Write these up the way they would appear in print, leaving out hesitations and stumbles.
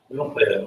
ไม่ต้องเปิด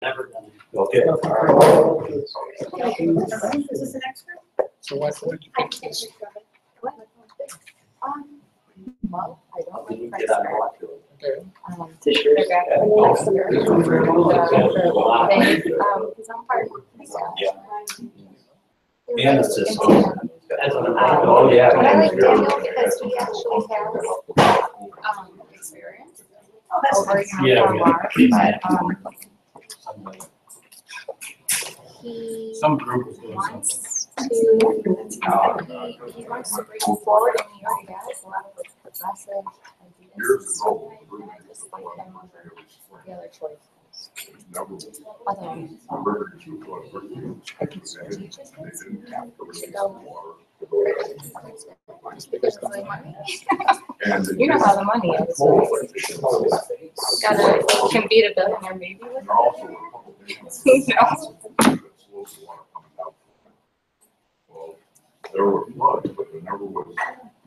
Never done it. Okay. Is this an extra? So what would you think this? Well, I don't You like get price on tag. what? Okay. They're back in the next year. Because I'm part of this. Yeah. And it's just. Oh, yeah. But I like Daniel because he actually has, experience. Over, Yeah, from yeah. ours, but, he Some group is doing something. wants to, he wants to bring forward, and he already has a lot of like progressive ideas. And I just like him over the other choices. Other than because of the money. You know how the money is. Gotta can beat a billionaire maybe with it. Who knows? Well, there were floods, but there never was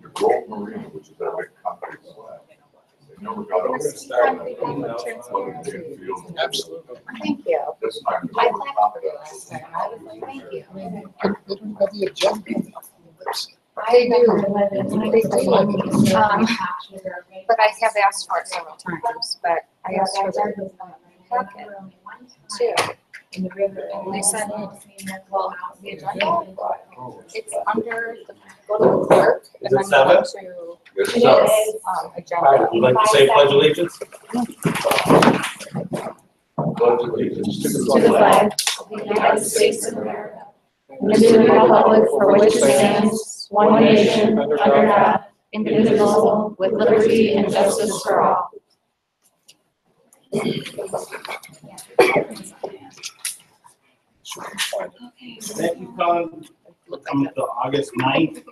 the Grove Marina, which is that big concrete slab. They never got over it. Absolutely. Thank you. This time. I clapped for you last time. I was like, thank you. They don't have the agenda. They do. They do. But I have asked for it several times, but I asked for the packet too. And they said, well, the agenda, it's under, go to the clerk and Is it then go seven? to, It's it seven. is, agenda. Would you like to say pledge allegiance? Pledge allegiance To the flag of the United States of America, and to the republic for which it stands, one nation, under God, indivisible, with liberty and justice for all. Thank you, Colin. Welcome to August 9th,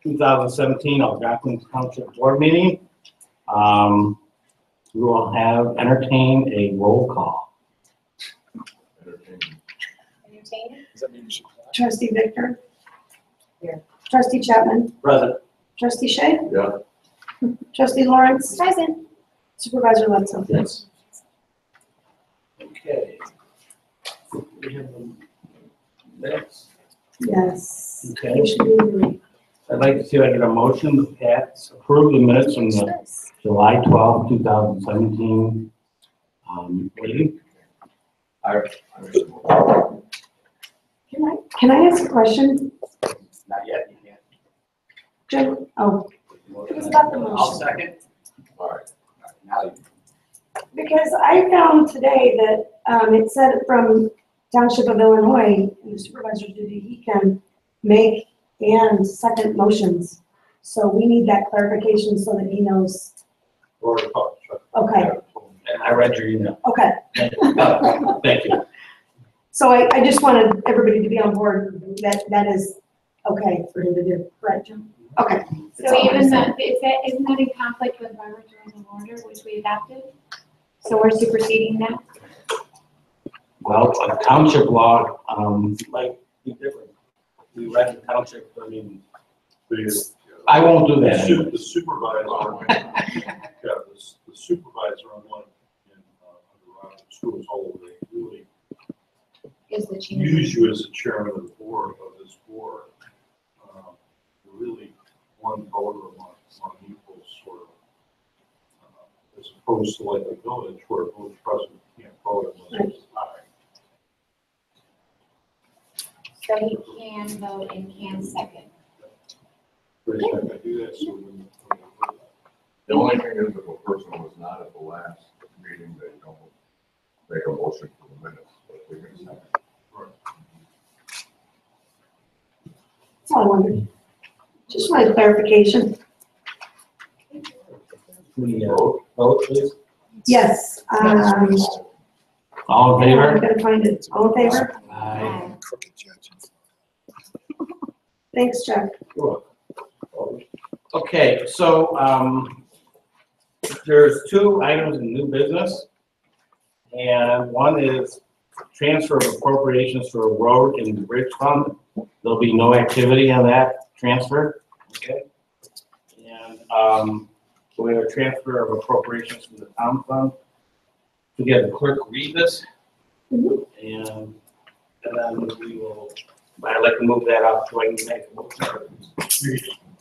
2017, Algonquin Township Board meeting. We will entertain a roll call. Does that mean you should clap? Trustee Victor? Here. Trustee Chapman? Present. Trustee Shay? Yeah. Trustee Lawrence? Present. Supervisor Letson? Yes. Okay. We have the minutes. Yes. Okay. You should be- I'd like to see if I get a motion to approve the minutes from the July 12, 2017 meeting. Can I ask a question? Not yet. You can't. Jim? Oh, who's got the I'll motion? second. All right. Now you- Because I found today that it said from Township of Illinois, in the supervisor's duty, he can make and second motions. So we need that clarification so that he knows. Okay, And I read your email. okay. Thank you. So I just wanted everybody to be on board that that is okay for him to do, right, Jim? Okay. So even that, isn't that in conflict with Robert's Rules of Order, which we adopted? So we're superseding that? Well, a township law, might be different. We read the township, I mean, I won't do that. anyway. The supervisor, the supervisor on one, under Robert's Rules of Order, they really Is the change? use you as the chairman of the board, of this board. You're really one voter among equals, sort of, as opposed to like a village where a village president can't vote unless it's aye. So he can vote and can second. Every time I do that, so when The only thing is if a person was not at the last meeting, they don't make a motion for the minutes. But they can second. That's all I wondered. Just wanted clarification. We vote, please. Yes. All in I'm favor? gonna find it. All in favor? Aye. Crooked judges. Thanks, Chuck. Okay, so, there's two items in new business. And one is transfer of appropriations for a road and the bridge fund. There'll be no activity on that transfer, okay? And, we have a transfer of appropriations from the town fund. We get the clerk read this. Mhm. And then we will, I'd like to move that up so I can make a motion.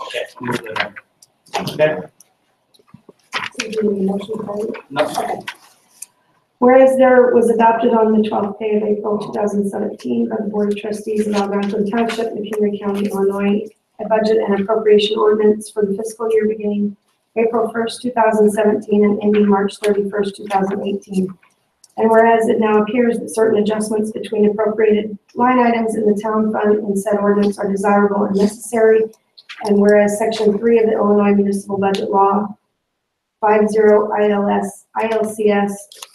Okay, move that up. Okay, So do you need a motion for it? no, Okay. Whereas there was adopted on the 12th day of April 2017 by the Board of Trustees of Algonquin Township, McHenry County, Illinois, a budget and appropriation ordinance for the fiscal year beginning April 1st, 2017 and ending March 31st, 2018. And whereas it now appears that certain adjustments between appropriated line items in the town fund and said ordinance are desirable and necessary, and whereas Section 3 of the Illinois Municipal Budget Law 50 ILCS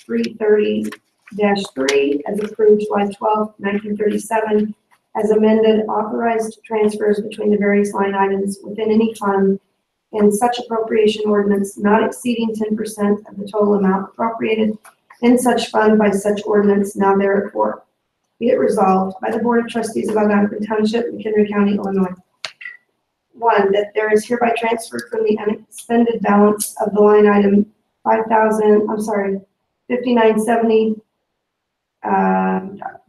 330-3, as approved July 12, 1937, as amended, authorized transfers between the various line items within any fund in such appropriation ordinance not exceeding 10% of the total amount appropriated in such fund by such ordinance, now therefore be it resolved by the Board of Trustees of Algonquin Township, McHenry County, Illinois. 1, that there is hereby transferred from the unexpended balance of the line item 5970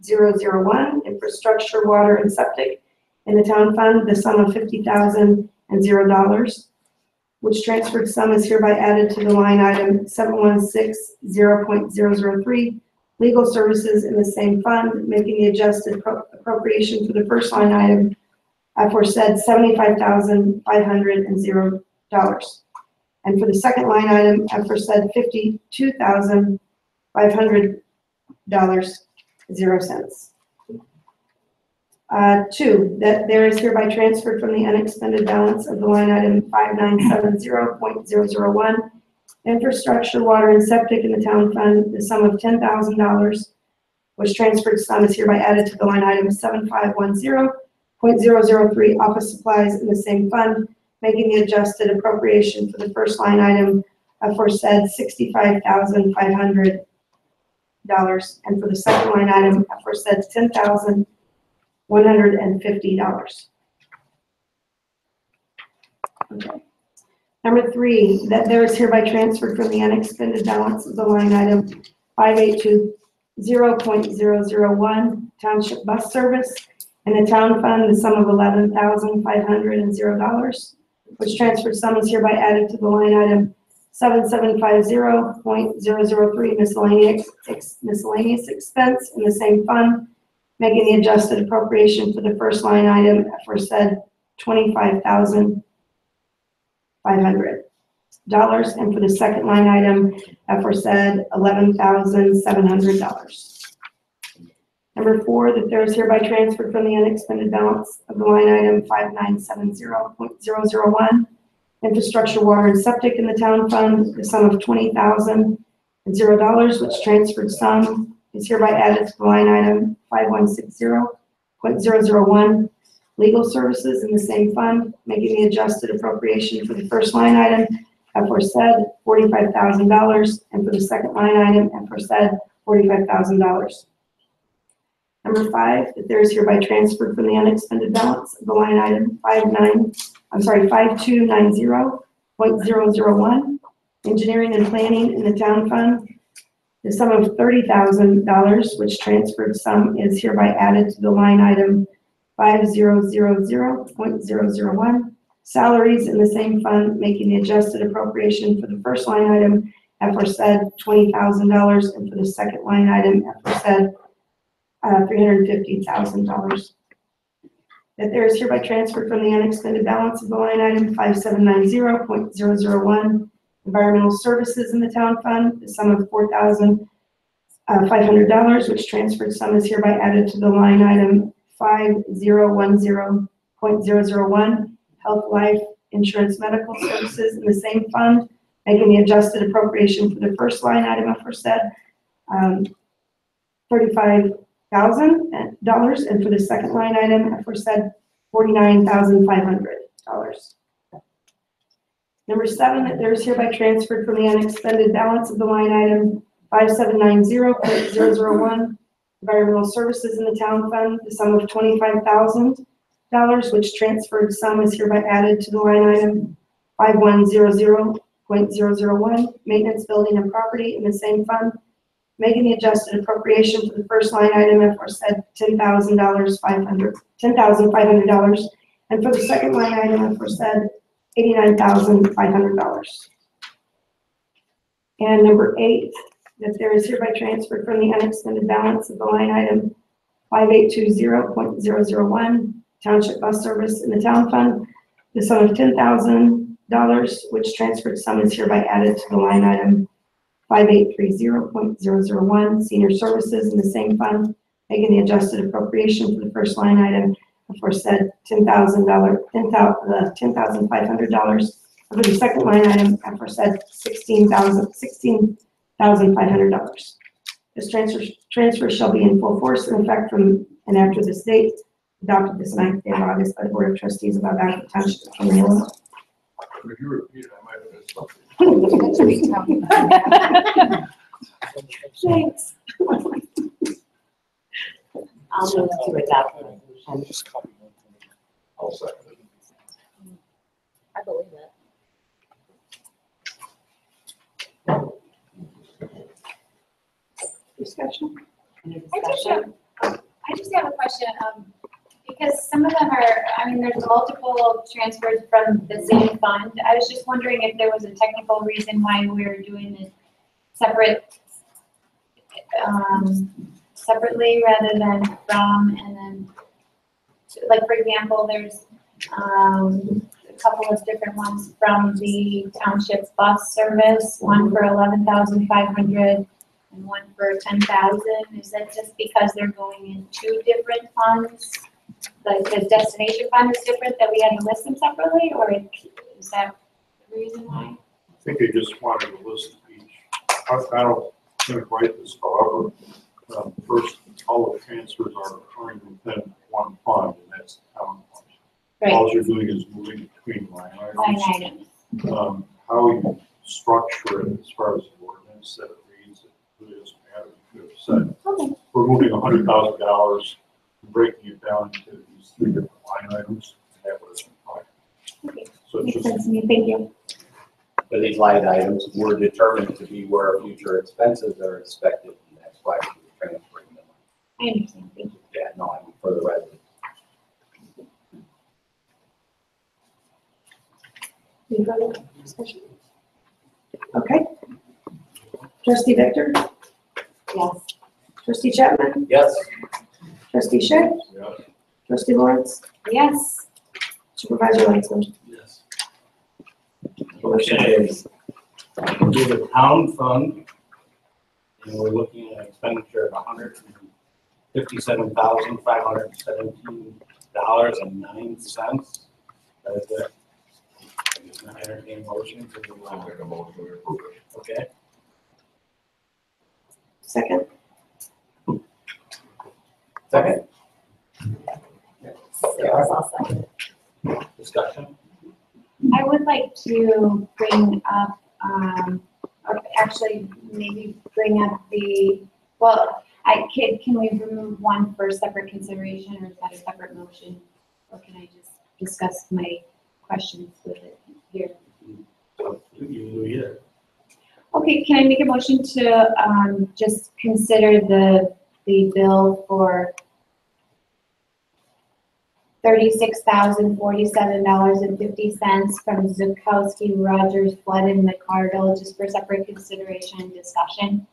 001, infrastructure, water, and septic in the town fund, the sum of $50,000, which transferred sum is hereby added to the line item 7160.003, legal services in the same fund, making the adjusted appropriation for the first line item aforesaid $75,500.00, and for the second line item aforesaid $52,500.00. 2, that there is hereby transferred from the unexpended balance of the line item 5970.001, infrastructure, water, and septic in the town fund, the sum of $10,000, which transferred sum is hereby added to the line item 7510.003, office supplies in the same fund, making the adjusted appropriation for the first line item aforesaid $65,500, and for the second line item aforesaid $10,150. Okay. Number 3, that there is hereby transferred from the unexpended balance of the line item 5820.001, township bus service in the town fund, the sum of $11,500.00, which transferred sum is hereby added to the line item 7750.003, miscellaneous expense in the same fund, making the adjusted appropriation for the first line item aforesaid $25,500, and for the second line item aforesaid $11,700. Number 4, that there is hereby transferred from the unexpended balance of the line item 5970.001, infrastructure, water, and septic in the town fund, the sum of $20,000.00, which transferred sum is hereby added to the line item 5160.001, legal services in the same fund, making the adjusted appropriation for the first line item aforesaid $45,000, and for the second line item aforesaid $45,000. Number 5, that there is hereby transferred from the unexpended balance of the line item 5290.001, engineering and planning in the town fund, the sum of $30,000, which transferred sum is hereby added to the line item 5000.001, salaries in the same fund, making the adjusted appropriation for the first line item aforesaid $20,000, and for the second line item aforesaid $350,000. That there is hereby transferred from the unexpended balance of the line item 5790.001, environmental services in the town fund, the sum of $4,500, which transferred sum is hereby added to the line item 5010.001, health, life, insurance, medical services in the same fund, making the adjusted appropriation for the first line item aforesaid $35,000, and for the second line item aforesaid $49,500. Number 7, that there is hereby transferred from the unexpended balance of the line item 5790.001, environmental services in the town fund, the sum of $25,000, which transferred sum is hereby added to the line item 5100.001, maintenance, building, and property in the same fund, making the adjusted appropriation for the first line item aforesaid $10,500, and for the second line item aforesaid $89,500. And number 8, that there is hereby transferred from the unexpended balance of the line item 5820.001 Township Bus Service in the Town Fund, the sum of $10,000, which transferred sum is hereby added to the line item 5830.001 Senior Services in the same fund, making the adjusted appropriation for the first line item aforesaid $10,500, for the second line item aforesaid $16,500. This transfer shall be in full force and effect from and after this date, adopted this 9th day of August by the Board of Trustees of Algonquin Township of King, Illinois. If you repeat it, I might have missed something. Thanks. I'll move to adopt. Just copy one thing. I'll second it. I believe it. Discussion? Any I just discussion? have a question, because some of them are, I mean, there's multiple transfers from the same fund. I was just wondering if there was a technical reason why we were doing it separately rather than from, and then, like, for example, there's, a couple of different ones from the Township Bus Service, one for 11,500 and one for 10,000. Is that just because they're going in 2 different funds? Like the destination fund is different, that we had to list them separately, or is that the reason why? I think they just wanted to list each. I don't think right this, however, first, all the transfers are occurring within one fund, and that's the town fund. Right, All you're doing is moving between line items. line items. How you structure it as far as the ordinance that it reads, it really doesn't matter. You could have said, Okay. we're moving $100,000, breaking it down into these 3 different line items, and that would have been fine. Okay. So it's Makes just, sense to me, thank you. But these line items were determined to be where future expenses are expected, and that's why we're transferring them. I understand, thank you. Yeah, no, I mean, for the residents. Any further discussion? Okay. Trustee Victor? Yes. Trustee Chapman? Yes. Trustee Schick? Yes. Trustee Lawrence? Yes, Supervisor Langston? Yes. Okay. Do the town fund, and we're looking at expenditure of $157,517.09. That is it. I entertain motion to the, I'll make a motion to approve it. okay, Second? Second. Sarah's all second. discussion. I would like to bring up, or actually maybe bring up well, can we remove one for separate consideration, or is that a separate motion? Or can I just discuss my questions with it here? You, yeah. Okay, can I make a motion to, just consider the bill for $36,047.50 from Zukowski, Rogers, Flood, and McCardle, just for separate consideration and discussion?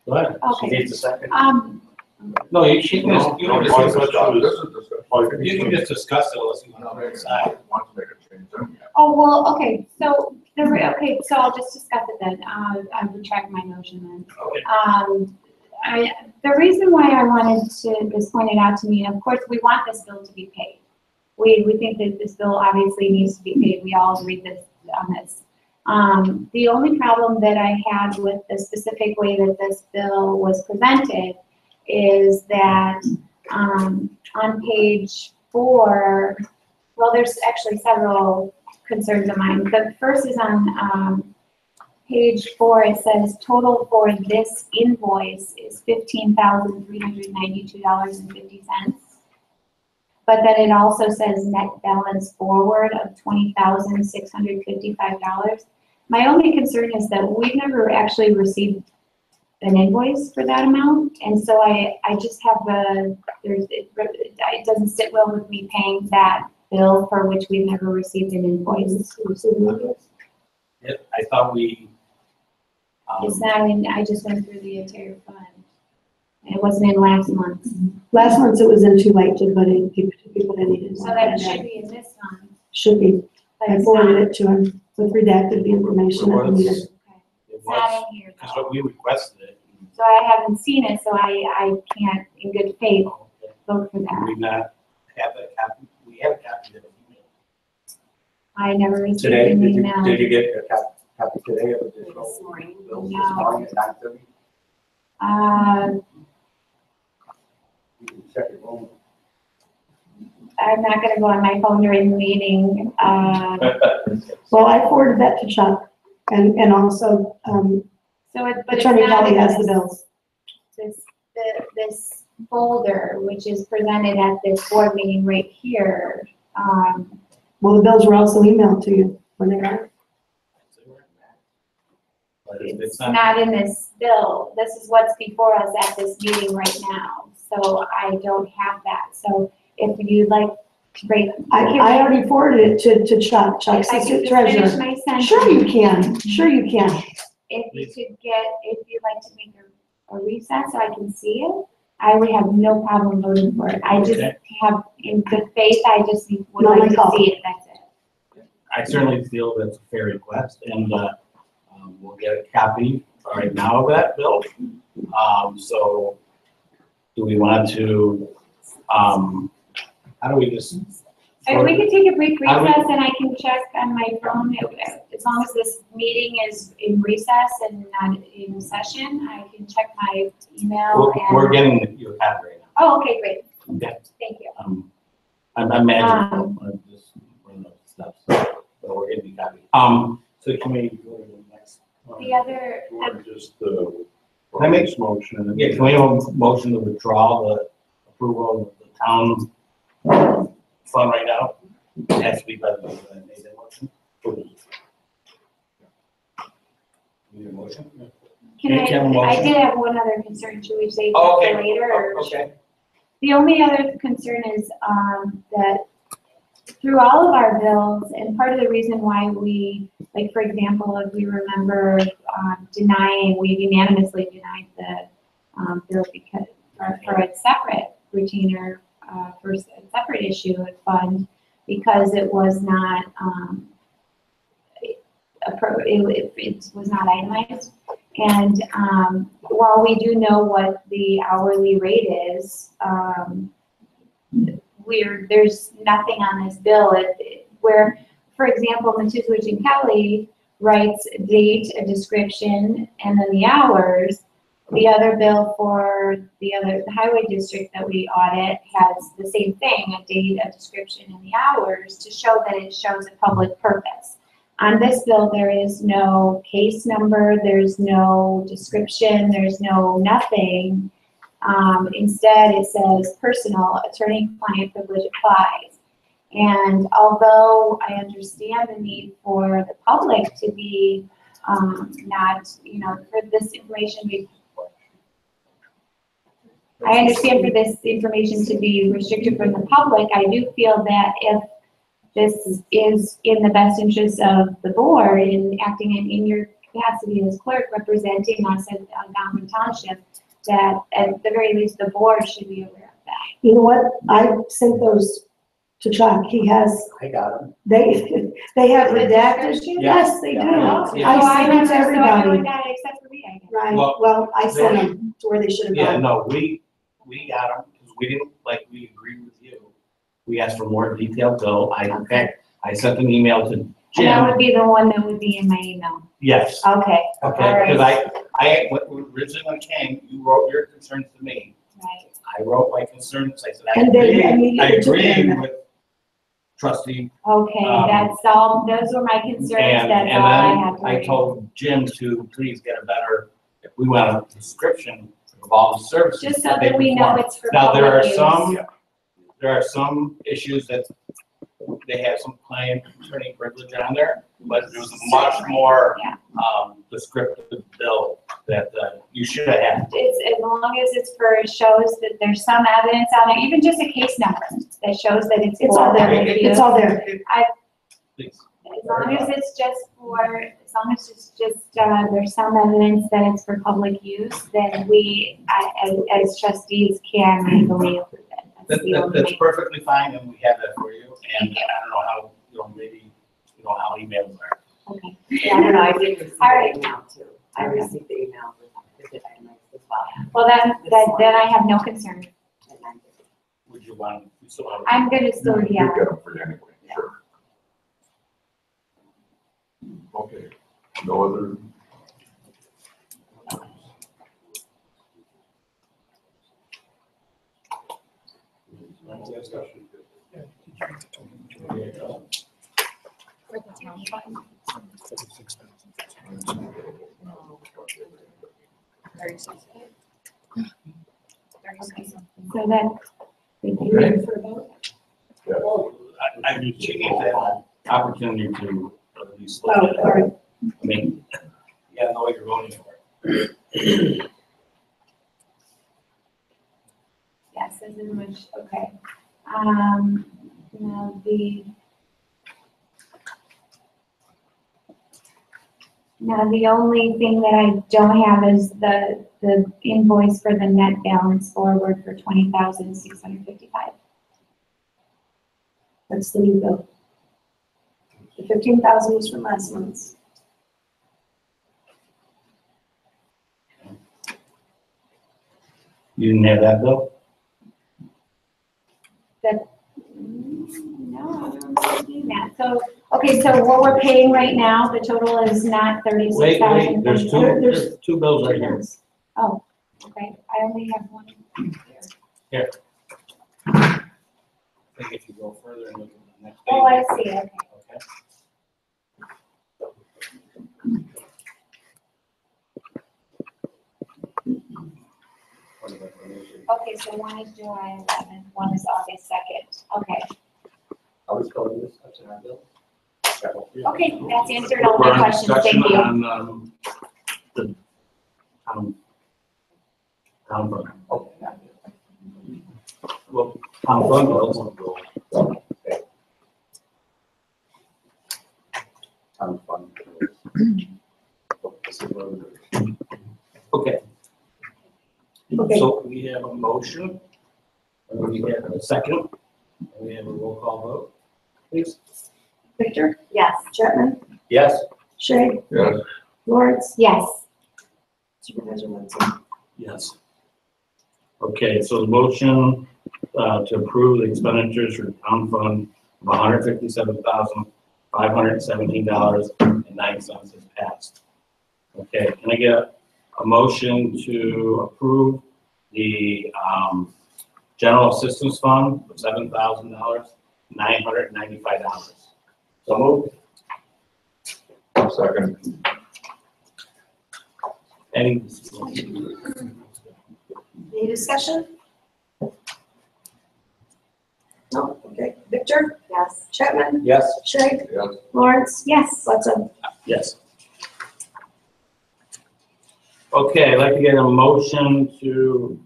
Go ahead. She Okay. needs a second. No, No, you can just, you No, can no, just, no, no. This is discussion. you can just discuss it, unless you want to decide. Want to make a change, then we have. oh, well, okay, so, okay, so I'll just discuss it then. I'll retract my motion then. Okay. The reason why I wanted this pointed out to me, and of course, we want this bill to be paid. We think that this bill obviously needs to be paid. We all agree on this. The only problem that I had with the specific way that this bill was presented is that on page 4, well, there's actually several concerns of mine. The first is on page 4, it says total for this invoice is $15,392.50. But then it also says net balance forward of $20,655. My only concern is that we've never actually received an invoice for that amount, and so I just have it doesn't sit well with me paying that bill for which we've never received an invoice. I thought we, It's not in, I just went through the entire fund. It wasn't in last month. Last month it was in too late to put in, people didn't need it. So that should be in this month. Should be. But I it's forwarded not. it to him with redacted the information that he needed. it It's not was, in here because though. what we requested it. So I haven't seen it, so I can't in good faith vote for that. We not have a copy, we have a copy of the email. I never received Today, an did email. you get a copy today of additional This morning. bills this No. morning at 9:30? You can check your phone. I'm not gonna go on my phone during the meeting. Well, I forwarded that to Chuck and also, So it, but it's Attorney not Kelly in has the this, bills. this folder, which is presented at this board meeting right here. Well, the bills were also emailed to you when they got. But if It's not in this bill. This is what's before us at this meeting right now. So I don't have that. So if you'd like to break. I already forwarded it to Chuck. Chuck's If I the could just finish treasurer. my sentence. Sure you can, sure you can. If you could get, if you'd like to make a recess so I can see it, I would have no problem voting for it. I just Okay. have, in good faith, I just would Not like my to call. see it, that's it. I certainly feel that's a fair request, and we'll get a copy right now of that bill. So do we want to, how do we just? And we can take a brief I would- recess and I can check on my phone, as long as this meeting is in recess and not in session, I can check my email We're and. getting your copy right Oh, okay, great, now. Okay. thank you. I'm magical, I'm just running out of stuff, so we're getting the copy. So can we go to the next? The other, Or just, Can I make- this motion? Yeah, can we have a motion to withdraw the approval of the town fund right now? It has to be by the, made that motion. Need a motion? can Okay, can I have a I motion? did have one other concern, should we save Oh, that okay. for later? Or Okay. The only other concern is, that through all of our bills, and part of the reason why we, like, for example, if we remember, we unanimously denied the, bill because, for a separate retainer, for a separate issue of fund, because it was not, it was not itemized. And while we do know what the hourly rate is, there's nothing on this bill where, for example, Matuzewicz and Kelly writes a date, a description, and then the hours. The other bill for the highway district that we audit has the same thing, a date, a description, and the hours to show that it shows a public purpose. On this bill, there is no case number, there's no description, there's no nothing. Instead, it says personal, attorney-client privilege applies. And although I understand the need for the public to be not, for this information I understand for this information to be restricted from the public, I do feel that if this is in the best interest of the board in acting in your capacity as clerk representing us at Algonquin Township, that at the very least the board should be aware of that. You know what? I sent those to Chuck. He has, I got them. they have The redacted. description? Yes, they do. Yeah. I sent it to everybody. So got it except for me, I guess. Right, Well, well, I sent them to where they should have Yeah, gone. no, we got them, because we didn't, like, we agreed with you. We asked for more detail, so I sent an email to And that Jim. would be the one that would be in my email. Yes, Okay, okay, because when originally came, you wrote your concerns to me. right. I wrote my concerns, I said, I And they agree immediately took care of it. with trustee. Okay, that's all, those were my concerns, And that's all I then had to I read. told Jim to please get a better, if we want a description of all the services. Just so that they that we know perform. it's for Now, public use. there are some issues that they had some client attorney privilege on there, but it was a much more, Yeah. descriptive bill that, you should have had. It's, as long as it's for, shows that there's some evidence on it, even just a case number that shows that it's. It's all for there, public it's use. all there. Please. As long as it's just for, as long as it's just, there's some evidence that it's for public use, then we, as trustees, can legally approve it. That, the that, only that's way. perfectly fine, and we have that for you, and I don't know how, maybe, how emails are. Okay. Yeah, I don't know, I did receive All right. the email too. I received the email with the itemized as well. Well, then I have no concern. at 9:30. Would you want, you still want? I'm gonna still, You yeah. get them for you anyway, sure. Okay, no other. For the town fund. 36. 36. So then, thank you. Okay. For a vote. Yeah. I do take that opportunity to at least Oh, look at all right. it. I mean, you gotta know what you're voting for. Yes, as in which, okay. Now the only thing that I don't have is the invoice for the net balance forward for 20,655. That's the new bill. The 15,000 was from last month's. You didn't have that bill? No, I don't see that. So, okay, so what we're paying right now, the total is not Wait, 36,000. there's two bills right here. Oh, okay, I only have one here. I think if you go further and look at the next page. Oh, I see, okay. Okay. Okay, so one is July 11th, one is August 2nd. Okay, I was told this, that's in our bill. okay, that's answered all We're my on questions, discussion thank you. on, the town fund. Oh, Well, town fund bills. town fund. Okay. Okay. So we have a motion, and we have a second, and we have a roll call vote, please. Victor, Yes. Chapman, Yes, Shay, Yes, Lawrence, Yes, Supervisor Winston. Yes. Okay, so the motion to approve the expenditures for the town fund of $157,517.09 is passed. Okay, can I get a motion to approve the general assistance fund of $7,995? so moved. second. Any? Any discussion? No, okay. Victor, Yes. Chapman, Yes, Shay, Yes, Lawrence, yes, Watson. Yes. Okay, I'd like to get a motion to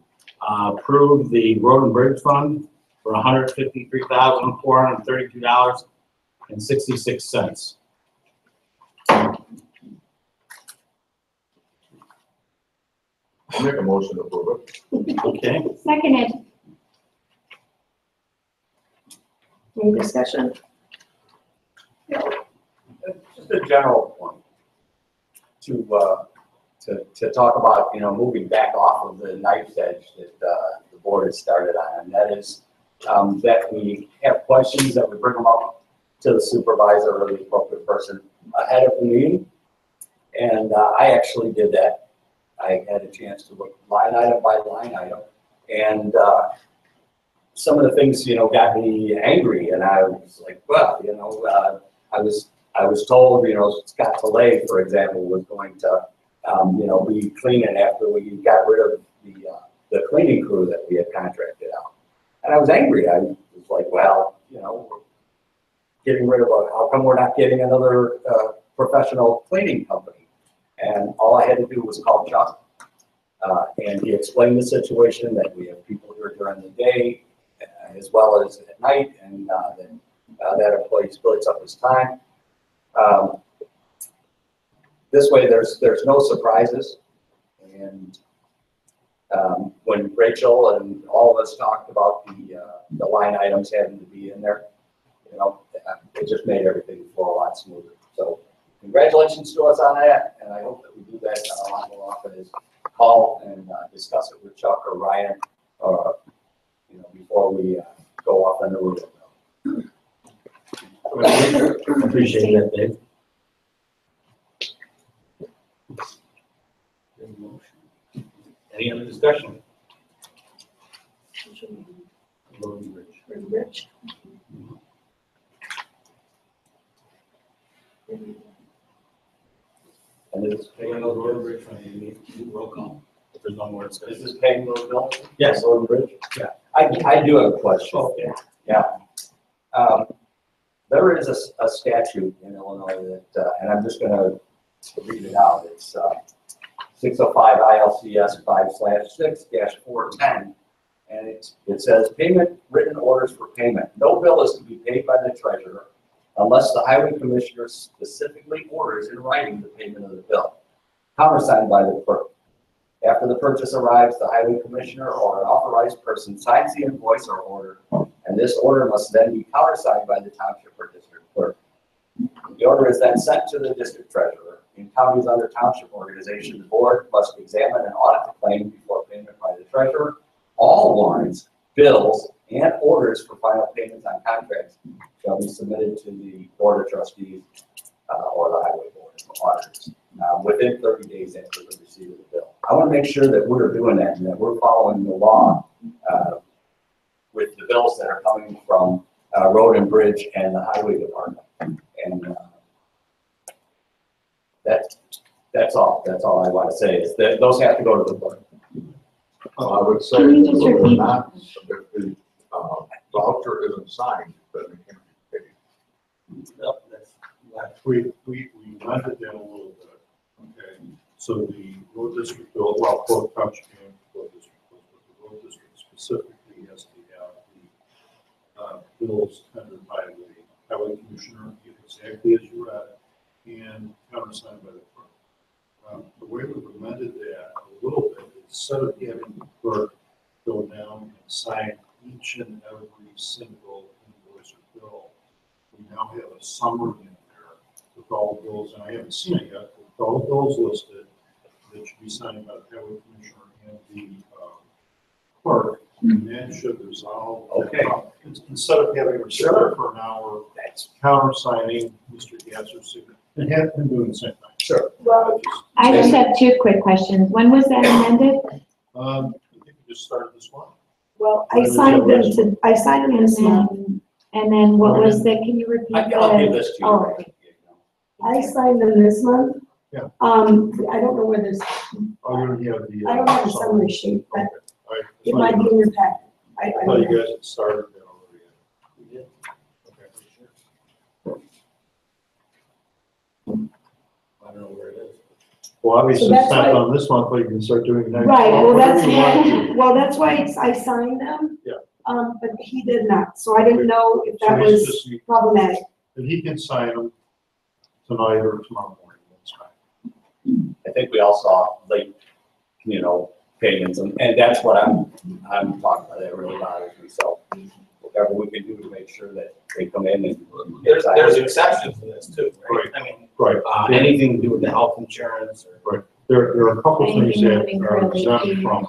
approve the road and bridge fund for $153,432.66. I'll make a motion to approve it. Okay, seconded. Any discussion? just a general point to talk about, moving back off of the knife's edge that the board has started on, and that is that we have questions that we bring them up to the supervisor or the appropriate person ahead of the meeting. And I actually did that. I had a chance to look line item by line item, and some of the things, got me angry, and I was like, well, I was told, Scott Delay, for example, was going to, be cleaning after we got rid of the cleaning crew that we had contracted out. And I was angry. I was like, well, getting rid of, how come we're not getting another professional cleaning company? And all I had to do was call Chuck. And he explained the situation, that we have people here during the day as well as at night, and then that employee splits up his time. This way, there's no surprises. And when Rachel and all of us talked about the line items having to be in there, you know, it just made everything flow a lot smoother. So congratulations to us on that, and I hope that we do that a lot more often, is call and discuss it with Chuck or Ryan, you know, before we go off on the road. Appreciate that, Dave. Any other discussion? Road and bridge. Rich. And this is Paying those road and bridge funds, you need roll call. If there's no more Is discussion. this paying those bills? Yes. Road and bridge? Yeah. I do have a question. Okay. Yeah. There is a statute in Illinois that, and I'm just gonna read it out. It's 605 ILCS 5/6-410. And it says payment, written orders for payment. No bill is to be paid by the treasurer unless the highway commissioner specifically orders in writing the payment of the bill, countersigned by the clerk. After the purchase arrives, the highway commissioner or an authorized person signs the invoice or order, and this order must then be countersigned by the township or district clerk. The order is then sent to the district treasurer. In counties under township organization, the board must examine and audit the claim before payment by the treasurer. All warrants, bills, and orders for final payments on contracts shall be submitted to the board of trustees or the highway board of auditors within 30 days after the receipt of the bill. I want to make sure that we're doing that and that we're following the law with the bills that are coming from road and bridge and the highway department. And that's all I want to say, is that those have to go to the board. I would say, Can you just believe it or repeat? not, if the voucher isn't signed, then it can't be paid. Yep, that's- We amended that a little bit, okay? So the road district bill, well, both township and road district bills, but the road district specifically has to have the bills tendered by the highway commissioner, exactly as you read, and countersigned by the clerk. The way we've amended that a little bit, instead of having the clerk go down and sign each and every single invoice or bill, we now have a summary in there with all the bills, and I haven't seen it yet, with all the bills listed that should be signed by the highway commissioner and the clerk, and that should resolve that Okay. problem. Instead of having him sit there for an hour, countersigning Mr. Gasser's signature, and have him doing the same thing. Sure. Well, I just have two quick questions. When was that amended? I think we just started this one. well, I signed them this month. And then what was the, can you repeat I'll give the? this to you. Oh, Right? I signed them this month. Yeah. I don't know where there's, Oh, you have the. I don't have a summary sheet, but Okay. All right. it might be in your packet. I I don't thought you know. guys had started that already. We did. Okay. I don't know where it is. Well, obviously, So it's that's not why- done this month, but you can start doing it next. Right, well, Whatever you want to. well, that's why I signed them. Yeah. But he did not, so I didn't know if So that he's was just- problematic. And he can sign them tonight or tomorrow morning, that's fine. I think we all saw late, payments, and that's what I'm talking about. That really bothers me. So whatever we can do to make sure that they come in and. There's exceptions to this too, right? Right. I mean, Right. anything to do with the health insurance or. There are a couple things Anything that moving are early. exempt from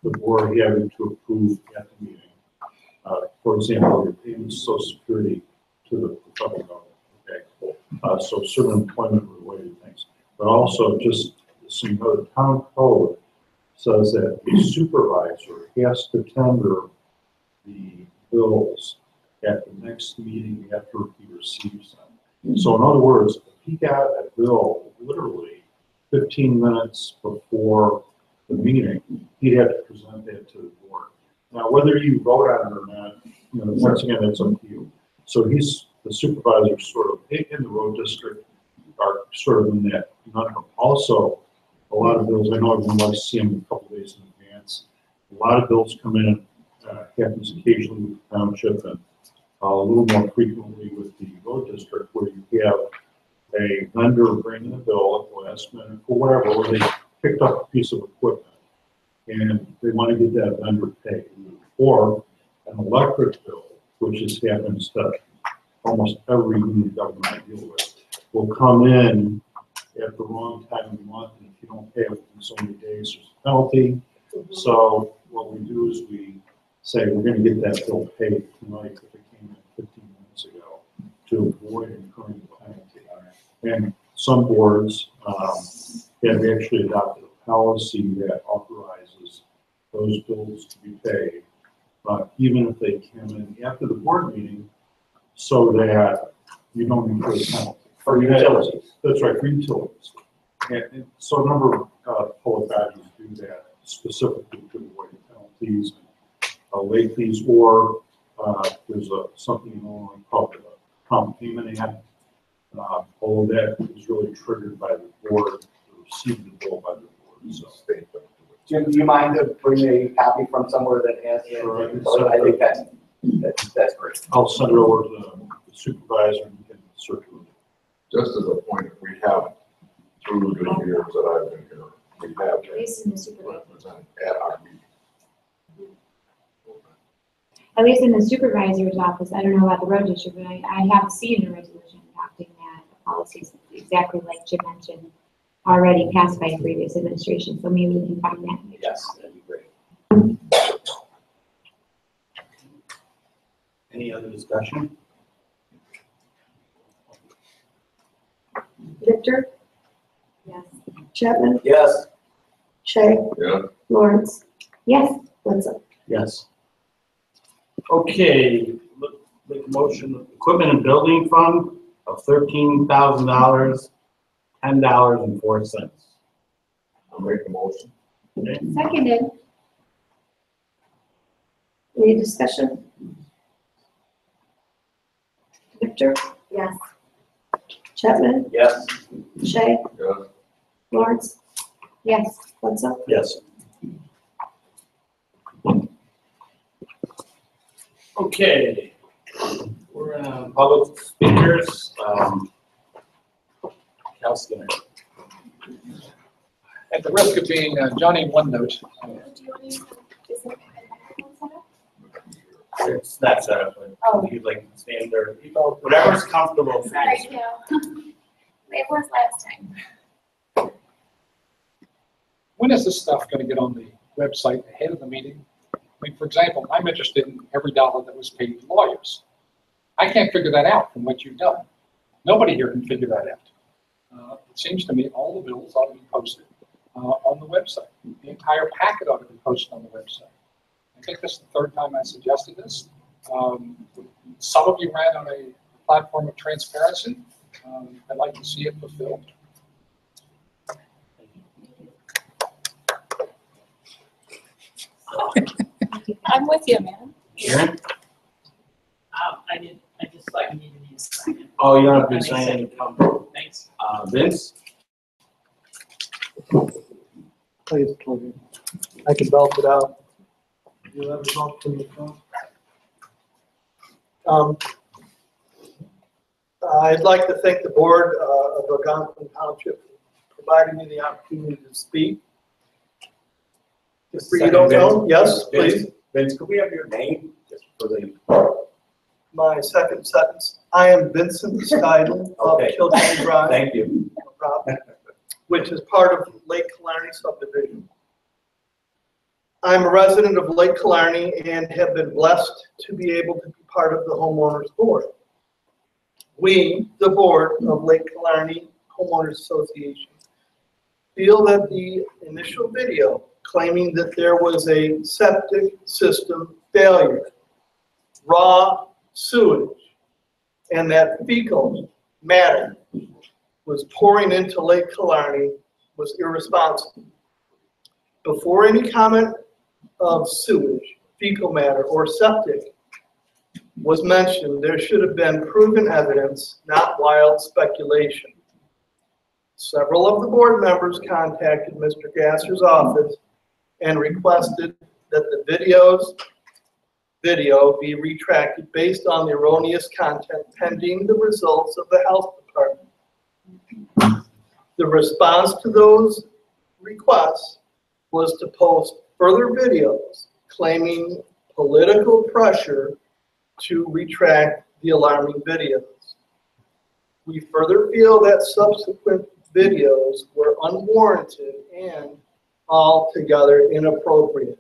the board having to approve at the meeting. For example, your payment of Social Security to the federal government, okay? So certain employment related things, but also just so you know, the town code says that the supervisor has to tender the bills at the next meeting after he receives them. So in other words, if he got a bill literally 15 minutes before the meeting, he'd have to present that to the board. Now, whether you vote on it or not, once again, that's up to you. So he's the supervisors sort of in the road district are sort of in that conundrum. Also, a lot of bills, I know everyone likes to see them a couple days in advance. A lot of bills come in, happens occasionally with the township and a little more frequently with the road district, where you have a vendor bringing a bill at the last minute for whatever, where they picked up a piece of equipment and they want to get that vendor paid. Or an electric bill, which just happens to almost every unit government I deal with, will come in at the wrong time of the month, and if you don't pay it within so many days, there's a penalty. So what we do is we say we're going to get that bill paid tonight if it came in 15 minutes ago to avoid incurring the penalty. And some boards have actually adopted a policy that authorizes those bills to be paid, even if they come in after the board meeting, so that you don't incur the penalty. For utilities. That's right, for utilities. And so a number of public bodies do that specifically to avoid penalties, late fees, or there's something in Illinois called the Prompt Payment Act. All of that is really triggered by the board, to receive the bill by the board. So, Jim, do you mind to bring a copy from somewhere that has it? Sure, I can So I think that's great. I'll send it over to the supervisor and you can circulate it. Just as a point, we have, through the years that I've been here, we have At least in the supervisor. represented at our meetings. At least in the supervisor's office, I don't know about the road district, but I have seen a resolution adopting that policies exactly like Jim mentioned, already passed by a previous administration, so maybe we can find that. Yes, that'd be great. Any other discussion? Victor, Yes. Chapman, Yes. Shay, Yeah, Lawrence, Yes, Lindsay. Yes. Okay, make a motion, equipment and building fund of $13,000, $10.04. I'll make a motion. seconded. Any discussion? Victor, Yes. Chapman, Yes. Shay, Yeah, Lawrence, Yes, Lindsay. Yes. Okay, we're on public speakers. Cal Skinner. At the risk of being Johnny One Note, It's not set up, but Oh. you'd like to stand there, people, whatever's comfortable for Sorry, you. Cal. It was last time. when is this stuff going to get on the website ahead of the meeting? I mean, for example, I'm interested in every dollar that was paid to lawyers. I can't figure that out from what you've done. Nobody here can figure that out. It seems to me all the bills ought to be posted on the website. The entire packet ought to be posted on the website. I think this is the third time I suggested this. Some of you ran on a platform of transparency. I'd like to see it fulfilled. I'm with you, man. Karen? I just like needed you to sign it. Oh, you don't have to sign any. Thanks. Vince? Please, please. I can belt it out. You have it all from the phone? I'd like to thank the board of Algonquin Township for providing me the opportunity to speak. If you don't know, yes, please. Vince, could we have your name just for the? My second sentence. I am Vincent Steidel of Okay. Kildare Drive. Thank you. No problem. Which is part of Lake Killarney subdivision. I'm a resident of Lake Killarney and have been blessed to be able to be part of the homeowners board. We, the board of Lake Killarney Homeowners Association, feel that the initial video claiming that there was a septic system failure, raw sewage, and that fecal matter was pouring into Lake Killarney was irresponsible. Before any comment of sewage, fecal matter, or septic, was mentioned, there should have been proven evidence, not wild speculation. Several of the board members contacted Mr. Gasser's office and requested that the video be retracted based on the erroneous content pending the results of the health department. The response to those requests was to post further videos claiming political pressure to retract the alarming videos. We further feel that subsequent videos were unwarranted and altogether inappropriate.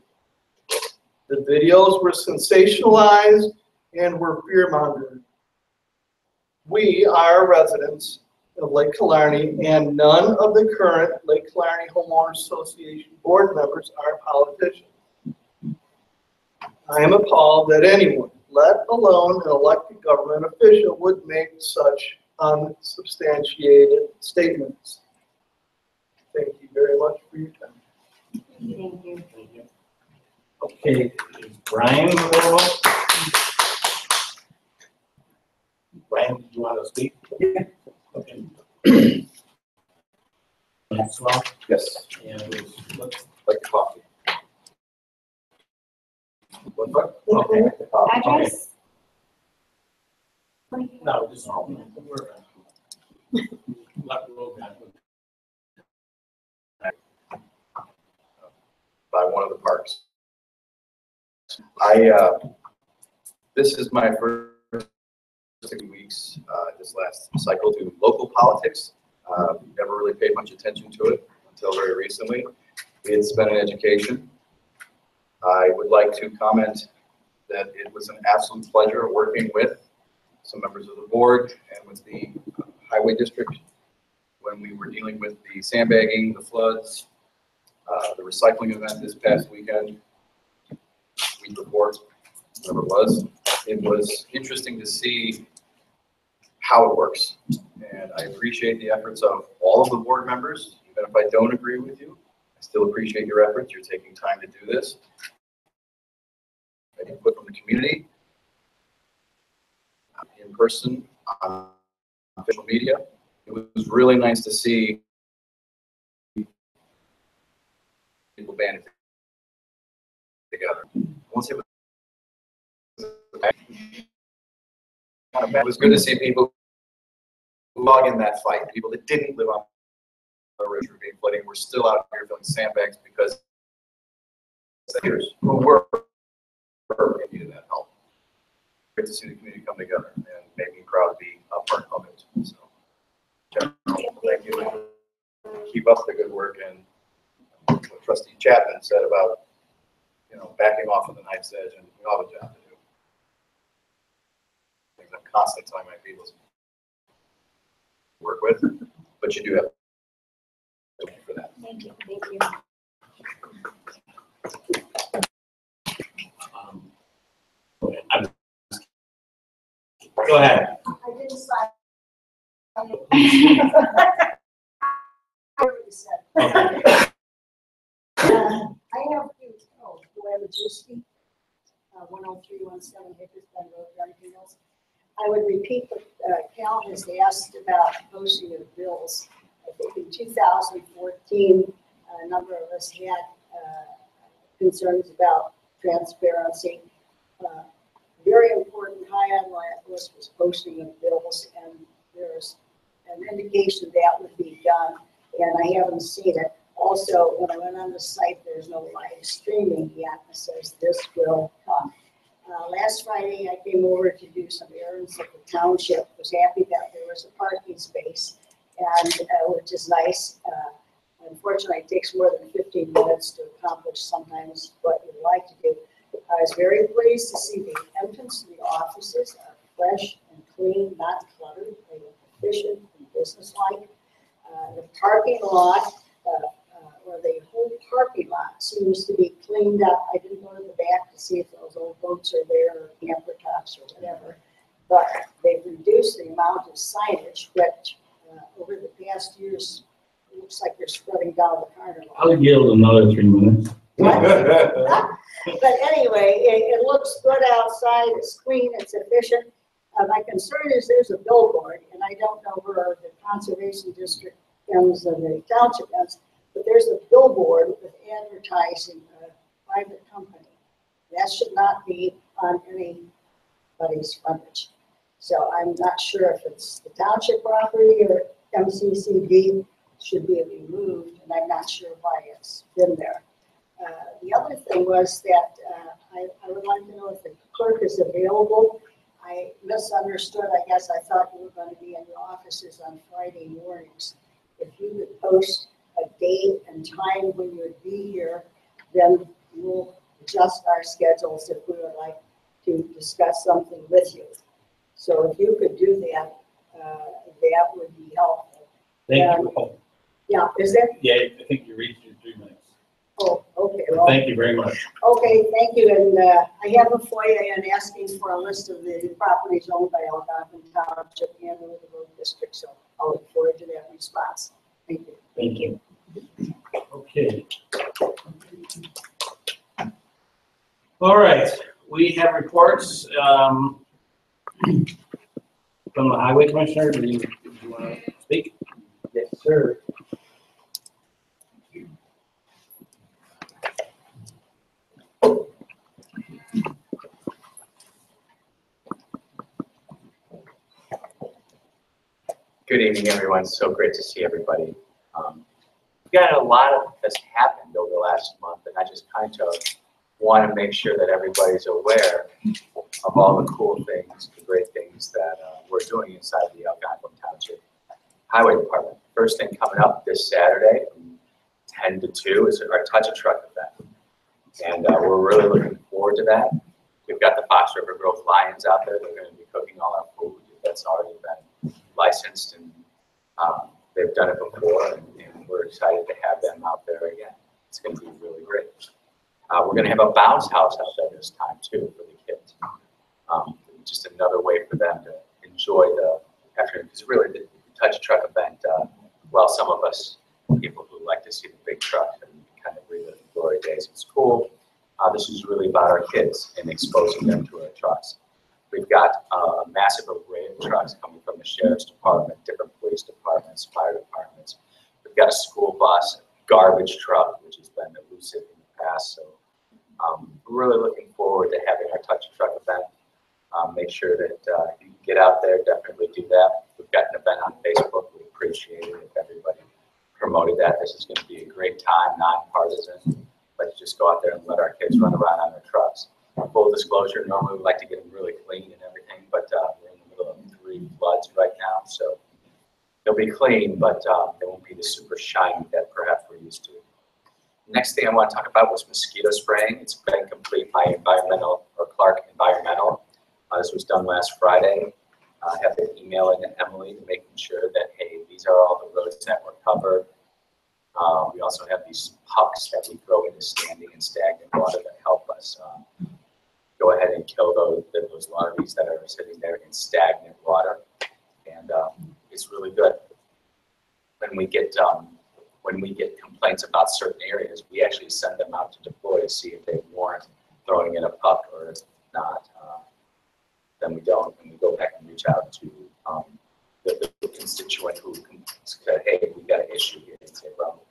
The videos were sensationalized and were fear-mongering. We are residents of Lake Killarney, and none of the current Lake Killarney Homeowners Association board members are politicians. I am appalled that anyone, let alone an elected government official, would make such unsubstantiated statements. Thank you very much for your time. Thank you. Okay, is Brian available? Brian, do you want to speak? Yeah. Okay. Maxwell, Yes. and let's, Like coffee. okay. Address? No, just we're by one of the parks. This is my first 6 weeks, this last cycle, to local politics. Never really paid much attention to it until very recently. It's been an education. I would like to comment that it was an absolute pleasure working with some members of the board and with the highway district when we were dealing with the sandbagging, the floods, the recycling event this past weekend, week before, whatever it was. It was interesting to see how it works. And I appreciate the efforts of all of the board members. Even if I don't agree with you, I still appreciate your efforts. You're taking time to do this. Input from the community, in person, on official media. It was really nice to see people banded together. Once it was good to see people who log in that fight. People that didn't live on the ridge were being flooding were still out here filling sandbags because who were needed that help. Great to see the community come together and made me proud to be a part of it. So, thank you. Keep up the good work, and what Trustee Chapman said about, backing off of the knife's edge, and we all have a job to do. Things I'm constantly telling my people to work with, but you do have to for that. Thank you. Thank you. Go ahead. I didn't sign. Okay. I have Wabajewski, 10317 Hickorston Road, Garden Hills. I would repeat what Cal has asked about posting of bills. I think in 2014, a number of us had concerns about transparency. Very important, high on my list was posting of bills, and there's an indication that would be done, and I haven't seen it. Also, when I went on the site, there's no live streaming yet. It says this will come. Last Friday, I came over to do some errands at the township. Was happy that there was a parking space, and which is nice. Unfortunately, it takes more than 15 minutes to accomplish sometimes what you'd like to do. I was very pleased to see the entrance to the offices are fresh and clean, not cluttered. They look efficient and businesslike. The parking lot, or the whole parking lot, seems to be cleaned up. I didn't go to the back to see if those old boats are there or camper tops or whatever, but they've reduced the amount of signage, which over the past years, it looks like they're spreading down the carnival. I'll yield another 3 minutes. But anyway, it looks good outside, it's clean, it's efficient. My concern is there's a billboard, and I don't know where the conservation district ends and the township ends, but there's a billboard with advertising a private company. That should not be on anybody's frontage. So I'm not sure if it's the township property or MCCD should be removed, and I'm not sure why it's been there. The other thing was that I would like to know if the clerk is available. I misunderstood, I guess I thought you were going to be in your offices on Friday mornings. If you could post a date and time when you would be here, then we'll adjust our schedules if we would like to discuss something with you. So if you could do that, that would be helpful. Thank you. Yeah, is there? Yeah, I think you reached your 3 minutes. Oh, okay. Well, Thank you very much. okay, thank you. And I have a FOIA and asking for a list of the properties owned by Algonquin Township and the Road District. So I'll look forward to that response. Thank you. Thank you. Okay. All right, we have reports from the Highway Commissioner. Do you want to speak? Yes, sir. Good evening, everyone. So great to see everybody. We've got a lot of that's happened over the last month, and I just kind of want to make sure that everybody's aware of all the cool things, the great things that we're doing inside the Algonquin Township Highway Department. First thing coming up this Saturday from 10 to 2 is our Touch a Truck event. And we're really looking forward to that. We've got the Fox River Grove Lions out there. They're going to be cooking all our food that's already been licensed, and they've done it before, and we're excited to have them out there again. It's going to be really great. We're going to have a bounce house out there this time too for the kids. Just another way for them to enjoy the afternoon, because really the Touch a Truck event, well, some of us people who like to see the big trucks and kind of relive the glory days at school, this is really about our kids and exposing them to our trucks. We've got a massive array of trucks coming from the Sheriff's Department, different police departments, fire departments. We've got a school bus, garbage truck, which has been elusive in the past. So we're really looking forward to having our Touch a Truck event. Make sure that you can get out there, definitely do that. We've got an event on Facebook. We appreciate it if everybody promoted that. This is going to be a great time, non-partisan. Let's just go out there and let our kids run around on their trucks. Full disclosure, normally we like to get them really clean and everything, but we're in the middle of 3 floods right now, so they'll be clean, but they won't be the super shiny that perhaps we're used to. Next thing I want to talk about was mosquito spraying. It's been complete by Clark Environmental. This was done last Friday. I have been emailing Emily, making sure that, hey, these are all the roads that were covered. We also have these pucks that we throw into standing and stagnant water that help us go ahead and kill those larvae that are sitting there in stagnant water, and it's really good. When we get complaints about certain areas, we actually send them out to deploy to see if they warrant throwing in a puck, or if not, then we don't, and we go back and reach out to the constituent who said, hey, we got an issue here, and say, well,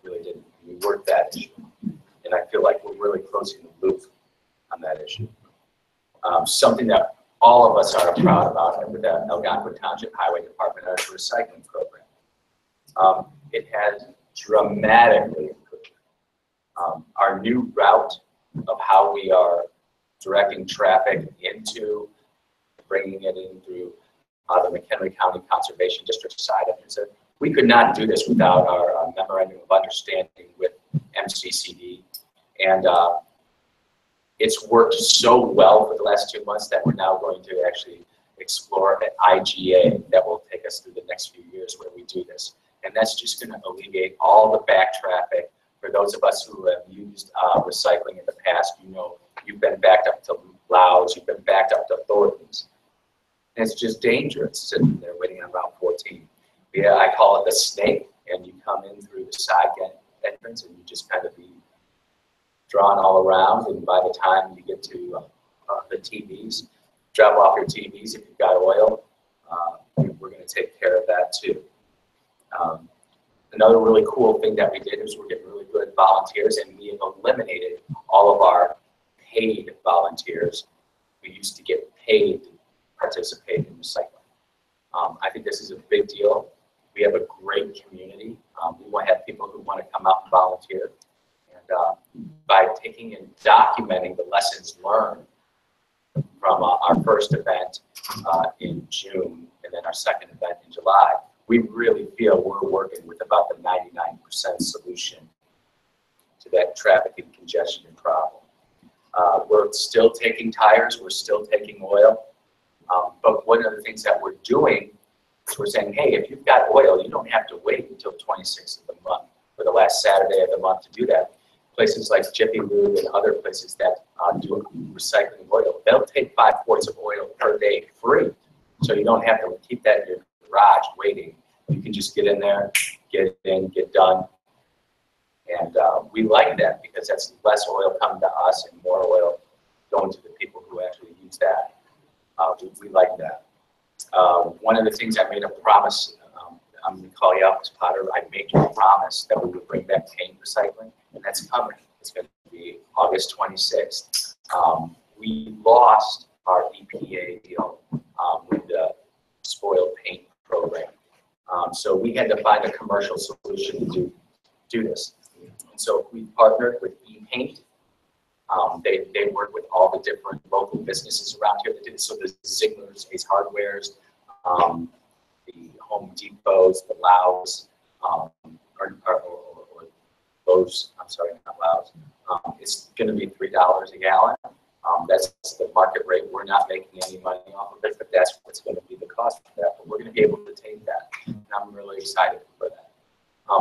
really didn't rework that issue, and I feel like we're really closing the loop on that issue. Something that all of us are proud about with the Algonquin Township Highway Department is the recycling program. It has dramatically improved. Our new route of how we are directing traffic into, bringing it in through the McHenry County Conservation District side of it. So we could not do this without our memorandum of understanding with MCCD. And it's worked so well for the last 2 months that we're now going to actually explore an IGA that will take us through the next few years where we do this. And that's just going to alleviate all the back traffic. For those of us who have used recycling in the past, you know, you've been backed up to Louds, you've been backed up to Thornton's. And it's just dangerous sitting there waiting on Route 14. Yeah, I call it the snake, and you come in through the side entrance and you just kind of be drawn all around, and by the time you get to the TVs, drop off your TVs if you've got oil. We're going to take care of that too. Another really cool thing that we did is we're getting really good volunteers, and we have eliminated all of our paid volunteers. We used to get paid to participate in recycling. I think this is a big deal. We have a great community. We want to have people who want to come out and volunteer. And by taking and documenting the lessons learned from our first event in June and then our second event in July, we really feel we're working with about the 99% solution to that traffic and congestion problem. We're still taking tires, we're still taking oil, but one of the things that we're doing is we're saying, hey, if you've got oil, you don't have to wait until 26th of the month or the last Saturday of the month to do that. Places like Jiffy Lube and other places that do recycling oil, they'll take 5 quarts of oil per day free. So you don't have to keep that in your garage waiting. You can just get in there, get it in, get done. And we like that because that's less oil coming to us and more oil going to the people who actually use that. We like that. One of the things I made a promise, I'm going to call you out, Ms. Potter, I made you a promise that we would bring back paint recycling, and that's coming. It's going to be August 26th. We lost our EPA deal with the spoiled paint program. So we had to find a commercial solution to do this. And so we partnered with ePaint. They work with all the different local businesses around here that did it. So the Ziegler's, Ace Hardware's, the Home Depots, the Lowe's, or Lowe's, I'm sorry, not Lowe's. It's going to be $3 a gallon. That's the market rate. We're not making any money off of it, but that's what's going to be the cost of that. But we're going to be able to take that, and I'm really excited for that.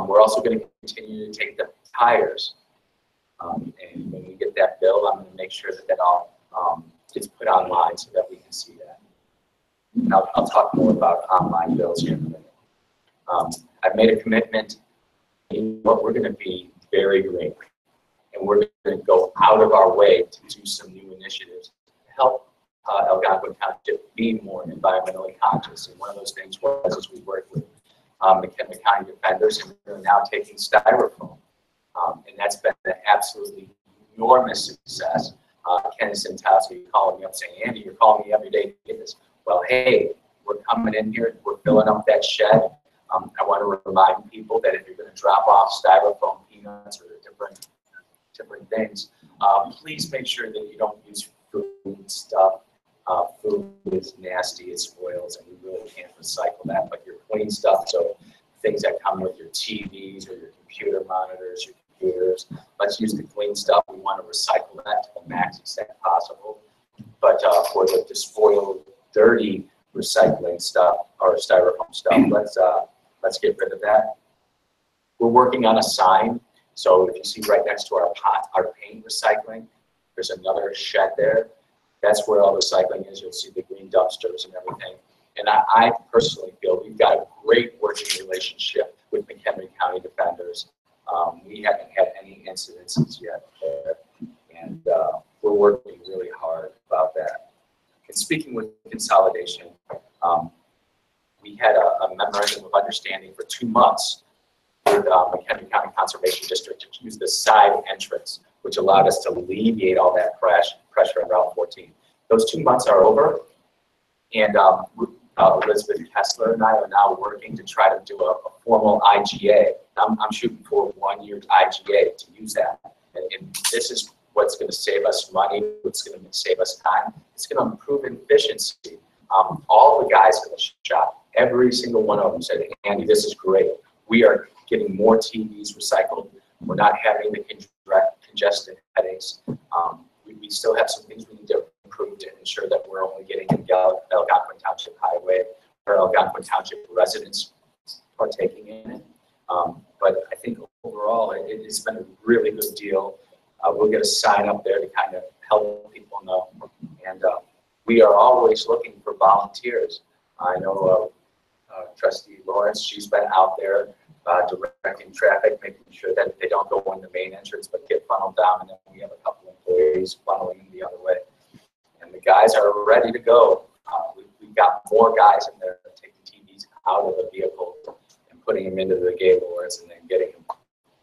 We're also going to continue to take the tires, and when we get that bill, I'm going to make sure that that all gets put online so that we can see that. And I'll talk more about online bills here in a minute. I've made a commitment. But we're going to be very green, and we're going to go out of our way to do some new initiatives to help Algonquin Township be more environmentally conscious. And one of those things was as we worked with McKinley County Defenders, and we're now taking styrofoam, and that's been an absolutely enormous success. Ken Santowski calling me up saying, Andy, you're calling me every day to get this. Well, hey, we're coming in here, we're filling up that shed. I want to remind people that if you're going to drop off styrofoam peanuts or different things, please make sure that you don't use food stuff. Food is nasty, it spoils, and we really can't recycle that. But your clean stuff, so things that come with your TVs or your computer monitors, your computers, let's use the clean stuff. We want to recycle that to the max extent possible. But for the despoiled, dirty recycling stuff or styrofoam stuff, let's get rid of that. We're working on a sign. So if you see right next to our paint recycling, there's another shed there. That's where all the recycling is. You'll see the green dumpsters and everything. And I personally feel we've got a great working relationship with McHenry County Defenders. We haven't had any incidences yet there. And we're working really hard about that. And speaking with consolidation, we had a memorandum of understanding for 2 months with McHenry County Conservation District to use the side entrance, which allowed us to alleviate all that pressure on Route 14. Those 2 months are over, and Elizabeth Kessler and I are now working to try to do a formal IGA. I'm shooting for a 1-year IGA to use that, and this is what's going to save us money, what's going to save us time. It's going to improve efficiency. All the guys in the shop, every single one of them said, Andy, this is great. We are getting more TVs recycled. We're not having the congested headaches. We still have some things we need to improve to ensure that we're only getting the Algonquin Township Highway or Algonquin Township residents partaking in it. But I think overall, it's been a really good deal. We'll get a sign up there to kind of help people know. And we are always looking for volunteers. I know Trustee Lawrence, she's been out there directing traffic, making sure that they don't go in the main entrance, but get funneled down, and then we have a couple employees funneling the other way. And the guys are ready to go. We've got more guys in there taking TVs out of the vehicle and putting them into the gaylords and then getting them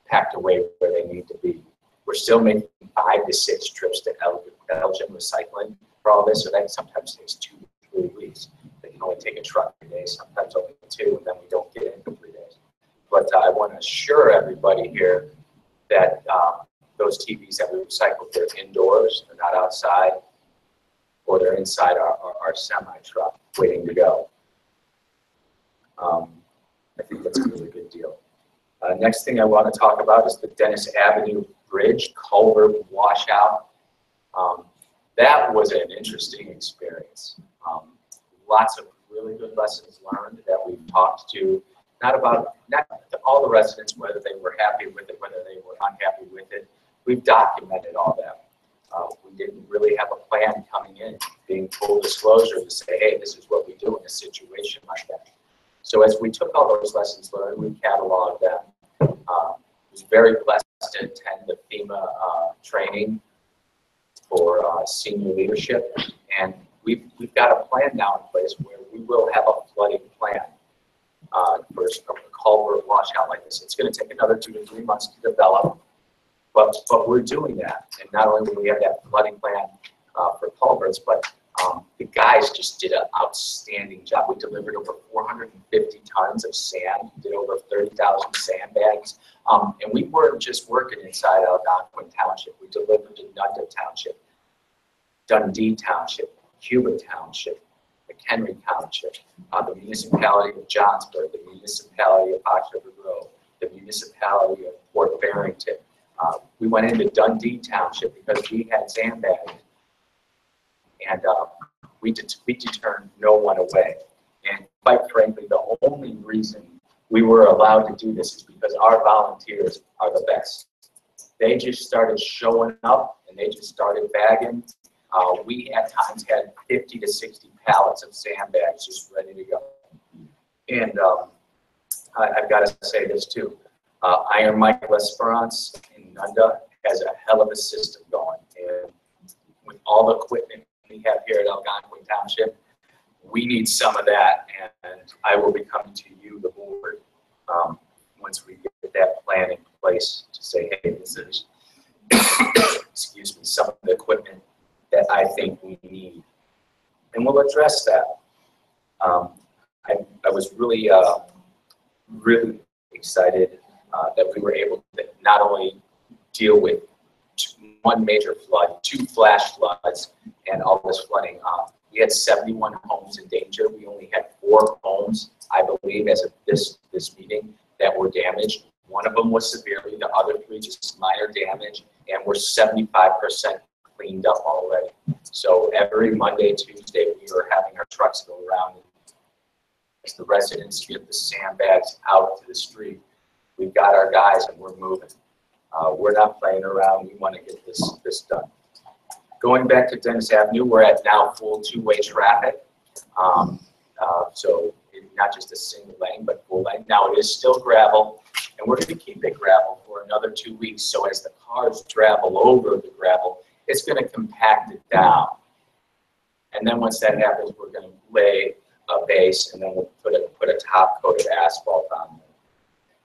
packed away where they need to be. We're still making 5 to 6 trips to Elgin recycling for all this, so that sometimes takes 2 to 3 weeks. They can only take a truck a day, sometimes only 2, and then we don't get in for 3 days. But I want to assure everybody here that those TVs that we recycle, they're indoors, they're not outside, or they're inside our semi-truck waiting to go. I think that's a really good deal. Next thing I want to talk about is the Dennis Avenue Bridge culvert washout. That was an interesting experience. Lots of really good lessons learned that we've talked to, not to all the residents, whether they were happy with it, whether they were unhappy with it. We've documented all that. We didn't really have a plan coming in, being full disclosure to say, hey, this is what we do in a situation like that. So as we took all those lessons learned, we cataloged them. I was very blessed to attend the FEMA training for senior leadership, and we've got a plan now in place where we will have a flooding plan for a culvert washout like this. It's going to take another 2 to 3 months to develop, but we're doing that. And not only will we have that flooding plan for culverts, but the guys just did an outstanding job. We delivered over 450 tons of sand, did over 30,000 sandbags. And we weren't just working inside Algonquin Township. We delivered to Nunda Township, Dundee Township, Cuba Township, McHenry Township, the municipality of Johnsburg, the municipality of Fox River Grove, the municipality of Port Barrington. We went into Dundee Township because we had sandbags, and we turned no one away. And quite frankly, the only reason we were allowed to do this is because our volunteers are the best. They just started showing up, and they just started bagging. We at times had 50 to 60 pallets of sandbags just ready to go. And I've got to say this too. Iron Mike L'Esperance in Nunda has a hell of a system going. And with all the equipment we have here at Algonquin Township, we need some of that. And I will be coming to you, the board, once we get that plan in place to say, hey, this is, excuse me, some of the equipment that I think we need. And we'll address that. I was really, really excited that we were able to not only deal with one major flood, 2 flash floods, and all this flooding. We had 71 homes in danger. We only had 4 homes, I believe, as of this meeting, that were damaged. One of them was severely, the other 3 just minor damage, and we're 75% cleaned up already. So every Monday, Tuesday, we are having our trucks go around as the residents get the sandbags out to the street. We've got our guys and we're moving. We're not playing around. We want to get this done. Going back to Dennis Avenue, we're at now full 2-way traffic. So not just a single lane, but full lane. Now it is still gravel, and we're going to keep it gravel for another 2 weeks. So as the cars travel over the gravel, it's going to compact it down. And then once that happens, we're going to lay a base, and then we'll put a top coat of asphalt on there.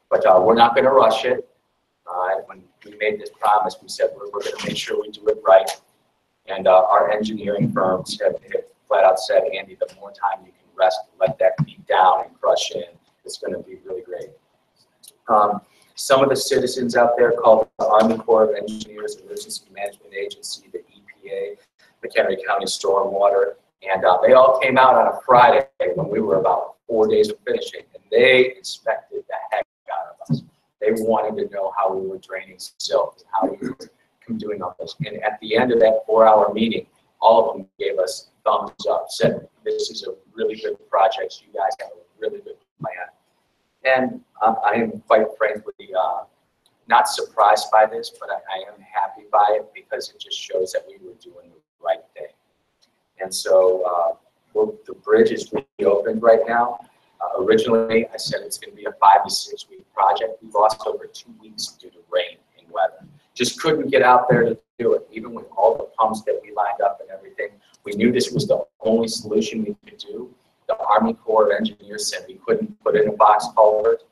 But we're not going to rush it. When we made this promise, we said we're going to make sure we do it right. And our engineering firms have flat out said, Andy, the more time you can rest, let that beat down and crush in, it's going to be really great. Some of the citizens out there called the Army Corps of Engineers Emergency Management Agency, the EPA, McHenry County Stormwater, and they all came out on a Friday when we were about 4 days from finishing, and they inspected the heck out of us. They wanted to know how we were draining silt and how we were doing all this. And at the end of that 4-hour meeting, all of them gave us thumbs up, said, this is a really good project. You guys have a really good plan. And I am quite frankly not surprised by this, but I am happy by it because it just shows that we were doing the right thing. And so the bridge is reopened right now. Originally, I said it's going to be a 5 to 6 week project. We lost over 2 weeks due to rain and weather. Just couldn't get out there to do it, even with all the pumps that we lined up and everything. We knew this was the only solution we could do. The Army Corps of Engineers said we couldn't put in a box culvert.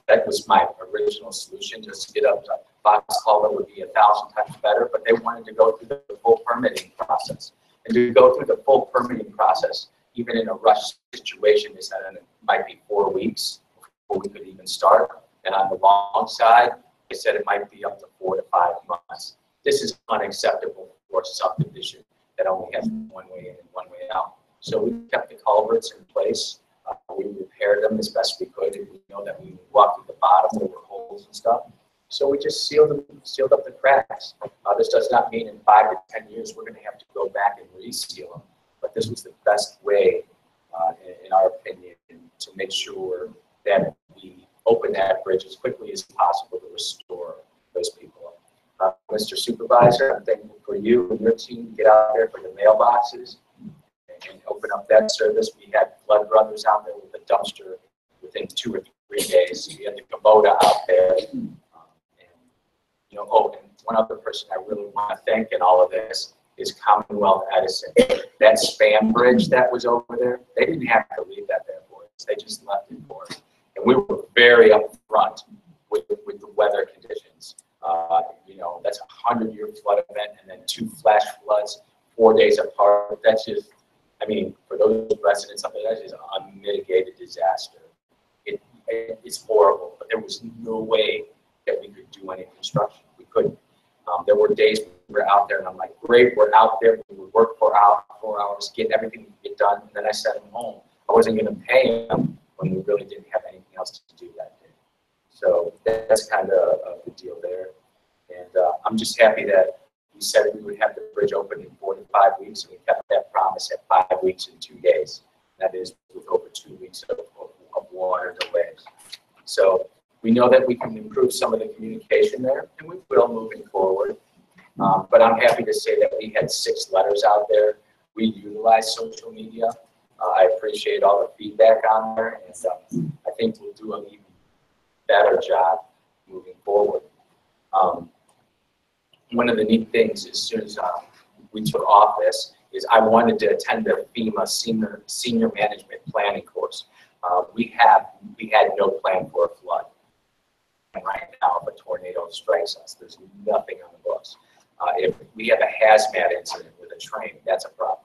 That was my original solution, just to get up a box culvert would be 1,000 times better, but they wanted to go through the full permitting process. And to go through the full permitting process, even in a rush situation, they said it might be 4 weeks before we could even start. And on the long side, they said it might be up to 4 to 5 months. This is unacceptable for a subdivision that only has one way in and one way out. So we kept the culverts in place. We repaired them as best we could. And we know that we walked through the bottom, there were holes and stuff. So we just sealed up the cracks. This does not mean in 5 to 10 years we're going to have to go back and reseal them. But this was the best way, in our opinion, to make sure that we open that bridge as quickly as possible to restore those people. Mr. Supervisor, I'm thankful for you and your team to get out there for the mailboxes and open up that service. We had Blood Brothers out there with a dumpster within 2 or 3 days. We had the Kubota out there. And one other person I really want to thank in all of this is Commonwealth Edison. That spam bridge that was over there, they didn't have to leave that there for us. They just left it for us. And we were very upfront with the weather conditions. That's a 100-year flood event and then 2 flash floods 4 days apart. That's just, for those residents up there, that's just an unmitigated disaster. It's horrible, but there was no way that we could do any construction. We couldn't. There were days we were out there and I'm like, great, we're out there. We would work 4 hours, get everything we could get done, and then I sent them home. I wasn't going to pay them when we really didn't have anything else to do that day. So that's kind of the deal there. And I'm just happy that we said we would have the bridge open in 4 to 5 weeks, and we kept that promise at 5 weeks and 2 days. That is with over 2 weeks of water delays. So we know that we can improve some of the communication there, and we will moving forward. But I'm happy to say that we had 6 letters out there. We utilize social media. I appreciate all the feedback on there, and I think we'll do an even better job moving forward. One of the neat things as soon as we took office is I wanted to attend the FEMA senior management planning course. We had no plan for a flood. And right now, if a tornado strikes us, there's nothing on the books. If we have a hazmat incident with a train, that's a problem.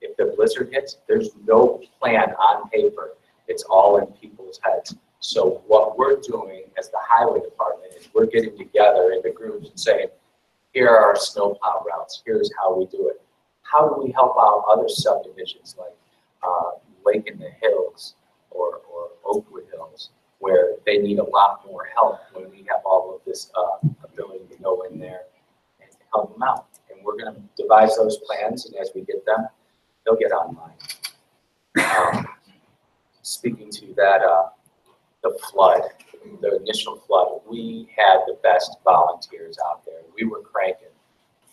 If the blizzard hits, there's no plan on paper. It's all in people's heads. So what we're doing as the highway department is we're getting together into groups and saying, here are our snowplow routes. Here's how we do it. How do we help out other subdivisions like Lake in the Hills or Oakwood Hills, where they need a lot more help when we have all of this ability to go in there and help them out. And we're going to devise those plans, and as we get them, they'll get online. Speaking to that, the flood, the initial flood, we had the best volunteers out there. We were cranking.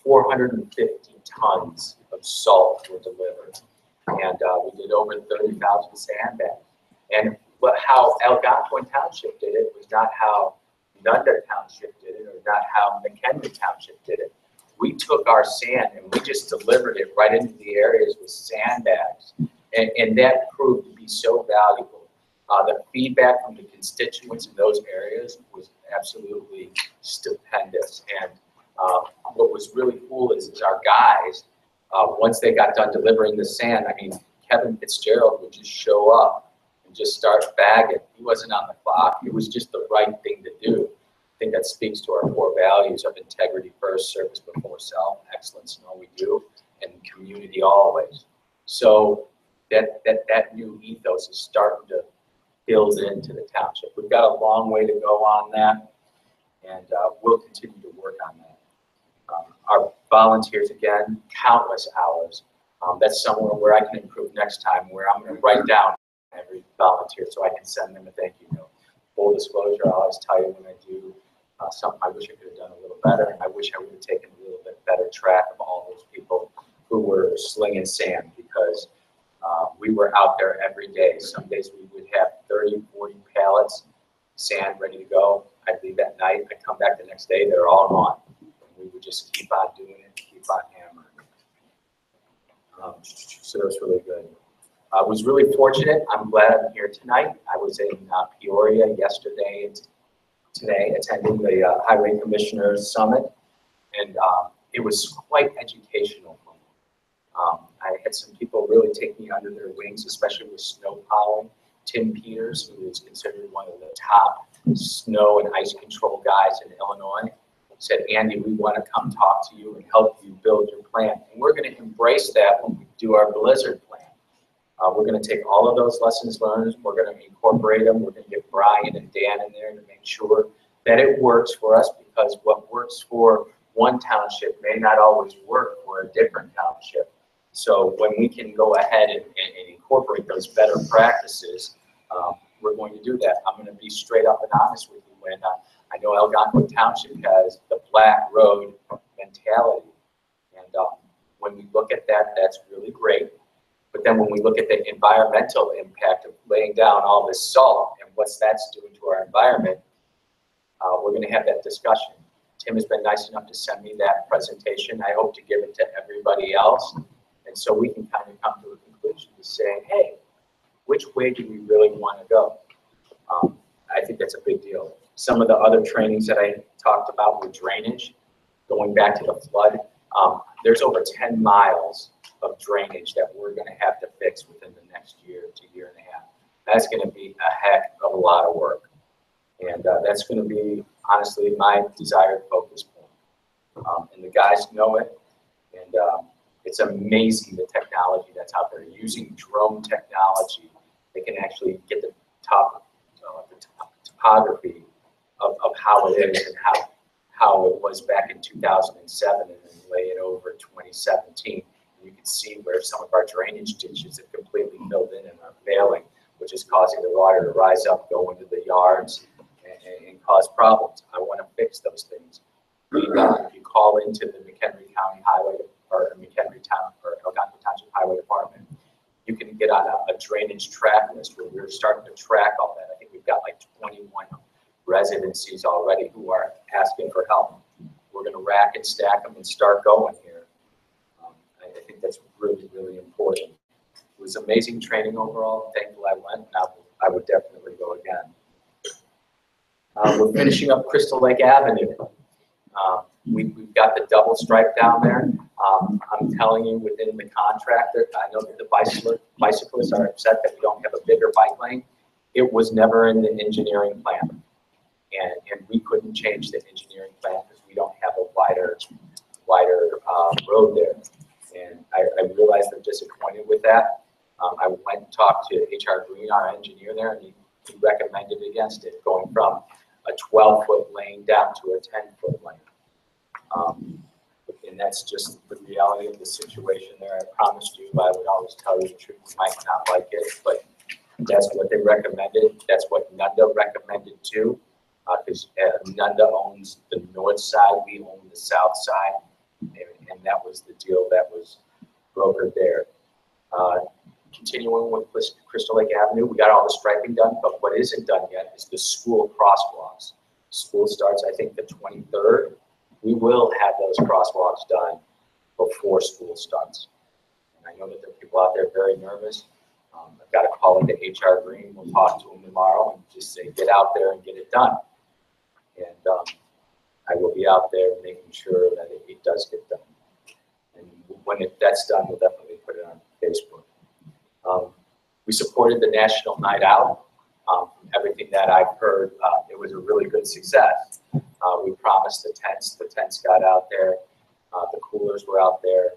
450 tons of salt were delivered, and we did over 30,000 sandbags. And how Algonquin Township did it was not how Nunda Township did it, or not how McKenna Township did it. We took our sand and we just delivered it right into the areas with sandbags, and that proved to be so valuable. The feedback from the constituents in those areas was absolutely stupendous. And what was really cool is our guys, once they got done delivering the sand, Kevin Fitzgerald would just show up and just start bagging. He wasn't on the clock. It was just the right thing to do. I think that speaks to our core values of integrity first, service before self, excellence in all we do, and community always. So that new ethos is starting to build into the township. We've got a long way to go on that, and we'll continue to work on that. Our volunteers, again, countless hours. That's somewhere where I can improve next time, where I'm going to write down every volunteer so I can send them a thank you note. Full disclosure, I always tell you when I do something I wish I could have done a little better, and I wish I would have taken a little bit better track of all those people who were slinging sand, because we were out there every day. Some days we would have 30, 40 pallets sand ready to go. I'd leave at night, I'd come back the next day, they're all gone. We would just keep on doing it, keep on hammering. So that was really good. I was really fortunate. I'm glad I'm here tonight. I was in Peoria yesterday and today attending the Highway Commissioners Summit, and it was quite educational for me. I had some people really take me under their wings, especially with snow plowing. Tim Peters, who is considered one of the top snow and ice control guys in Illinois, said, Andy, we want to come talk to you and help you build your plan. And we're going to embrace that when we do our blizzard plan. We're going to take all of those lessons learned, we're going to incorporate them, we're going to get Brian and Dan in there to make sure that it works for us, because what works for one township may not always work for a different township. So when we can go ahead and incorporate those better practices, we're going to do that. I'm going to be straight up and honest with you. When I know Algonquin Township has the black road mentality, and when we look at that, that's really great. But then when we look at the environmental impact of laying down all this salt and what that's doing to our environment, we're going to have that discussion. Tim has been nice enough to send me that presentation. I hope to give it to everybody else. And so we can kind of come to a conclusion to say, hey, which way do we really want to go? I think that's a big deal. Some of the other trainings that I talked about were drainage, going back to the flood. There's over 10 miles of drainage that we're going to have to fix within the next year to year and a half. That's going to be a heck of a lot of work. And that's going to be, honestly, my desired focus point. And the guys know it. And it's amazing the technology that's out there. Using drone technology, they can actually get the topography of how it is and how it was back in 2007, and then lay it over 2017. You can see where some of our drainage ditches have completely filled in and are failing, which is causing the water to rise up, go into the yards, and cause problems. I want to fix those things. If you call into the McHenry County Highway or McHenry Town or Algonquin Township Highway Department, you can get on a drainage track list where we're starting to track all that. I think we've got like 21 residencies already who are asking for help. We're going to rack and stack them and start going here. I think that's really, really important. It was amazing training overall. Thankful I went, and I would definitely go again. We're finishing up Crystal Lake Avenue. We've got the double stripe down there. I'm telling you, within the contract, I know that the bicyclists are upset that we don't have a bigger bike lane. It was never in the engineering plan. And we couldn't change the engineering plan because we don't have a wider road there. And I realized I'm disappointed with that. I went and talked to H.R. Green, our engineer there, and he recommended against it, going from a 12-foot lane down to a 10-foot lane. And that's just the reality of the situation there. I promised you I would always tell you the truth. You might not like it, but that's what they recommended. That's what Nunda recommended too, because Nunda owns the north side, we own the south side, and that was the deal that was brokered there. Continuing with Crystal Lake Avenue, we got all the striping done, but what isn't done yet is the school crosswalks. School starts, I think, the 23rd. We will have those crosswalks done before school starts. And I know that there are people out there very nervous. I've got to call into HR Green. We'll talk to them tomorrow and just say, get out there and get it done. And I will be out there making sure that it does get done. And when that's done, we'll definitely put it on Facebook. We supported the National Night Out. From everything that I've heard, it was a really good success. We promised the tents got out there, the coolers were out there.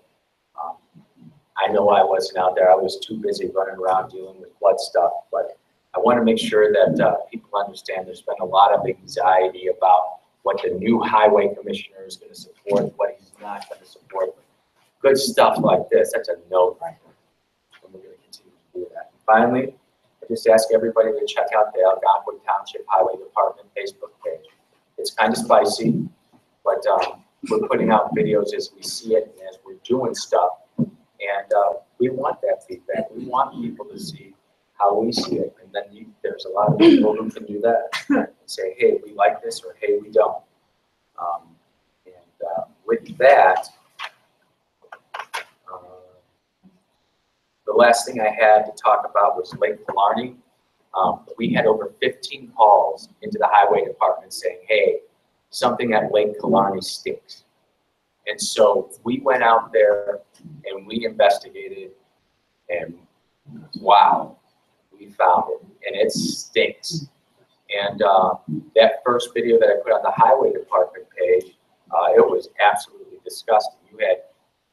I know I wasn't out there, I was too busy running around dealing with flood stuff, but I want to make sure that people understand there's been a lot of anxiety about what the new highway commissioner is going to support, what he's not going to support. Good stuff like this, that's a no-brainer. And we're going to continue to do that. And finally, I just ask everybody to check out the Algonquin Township Highway Department Facebook page. It's kind of spicy, but we're putting out videos as we see it and as we're doing stuff. And we want that feedback. We want people to see how we see it. And then there's a lot of people who can do that. and say, hey, we like this, or hey, we don't. With that, the last thing I had to talk about was Lake Killarney. We had over 15 calls into the highway department saying, hey, something at Lake Killarney stinks. And so we went out there and we investigated, and wow, we found it, and it stinks. And that first video that I put on the highway department page, it was absolutely disgusting. You had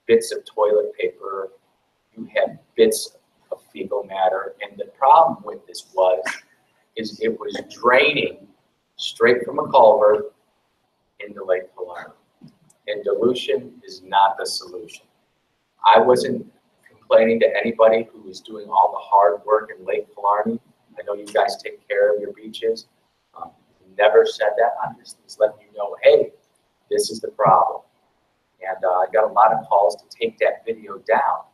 bits of toilet paper, you had bits of fecal matter, and the problem with this is it was draining straight from a culvert into Lake Killarney. And dilution is not the solution. I wasn't complaining to anybody who was doing all the hard work in Lake Killarney. I know you guys take care of your beaches. Never said that. I'm just letting you know, hey, this is the problem. And I got a lot of calls to take that video down.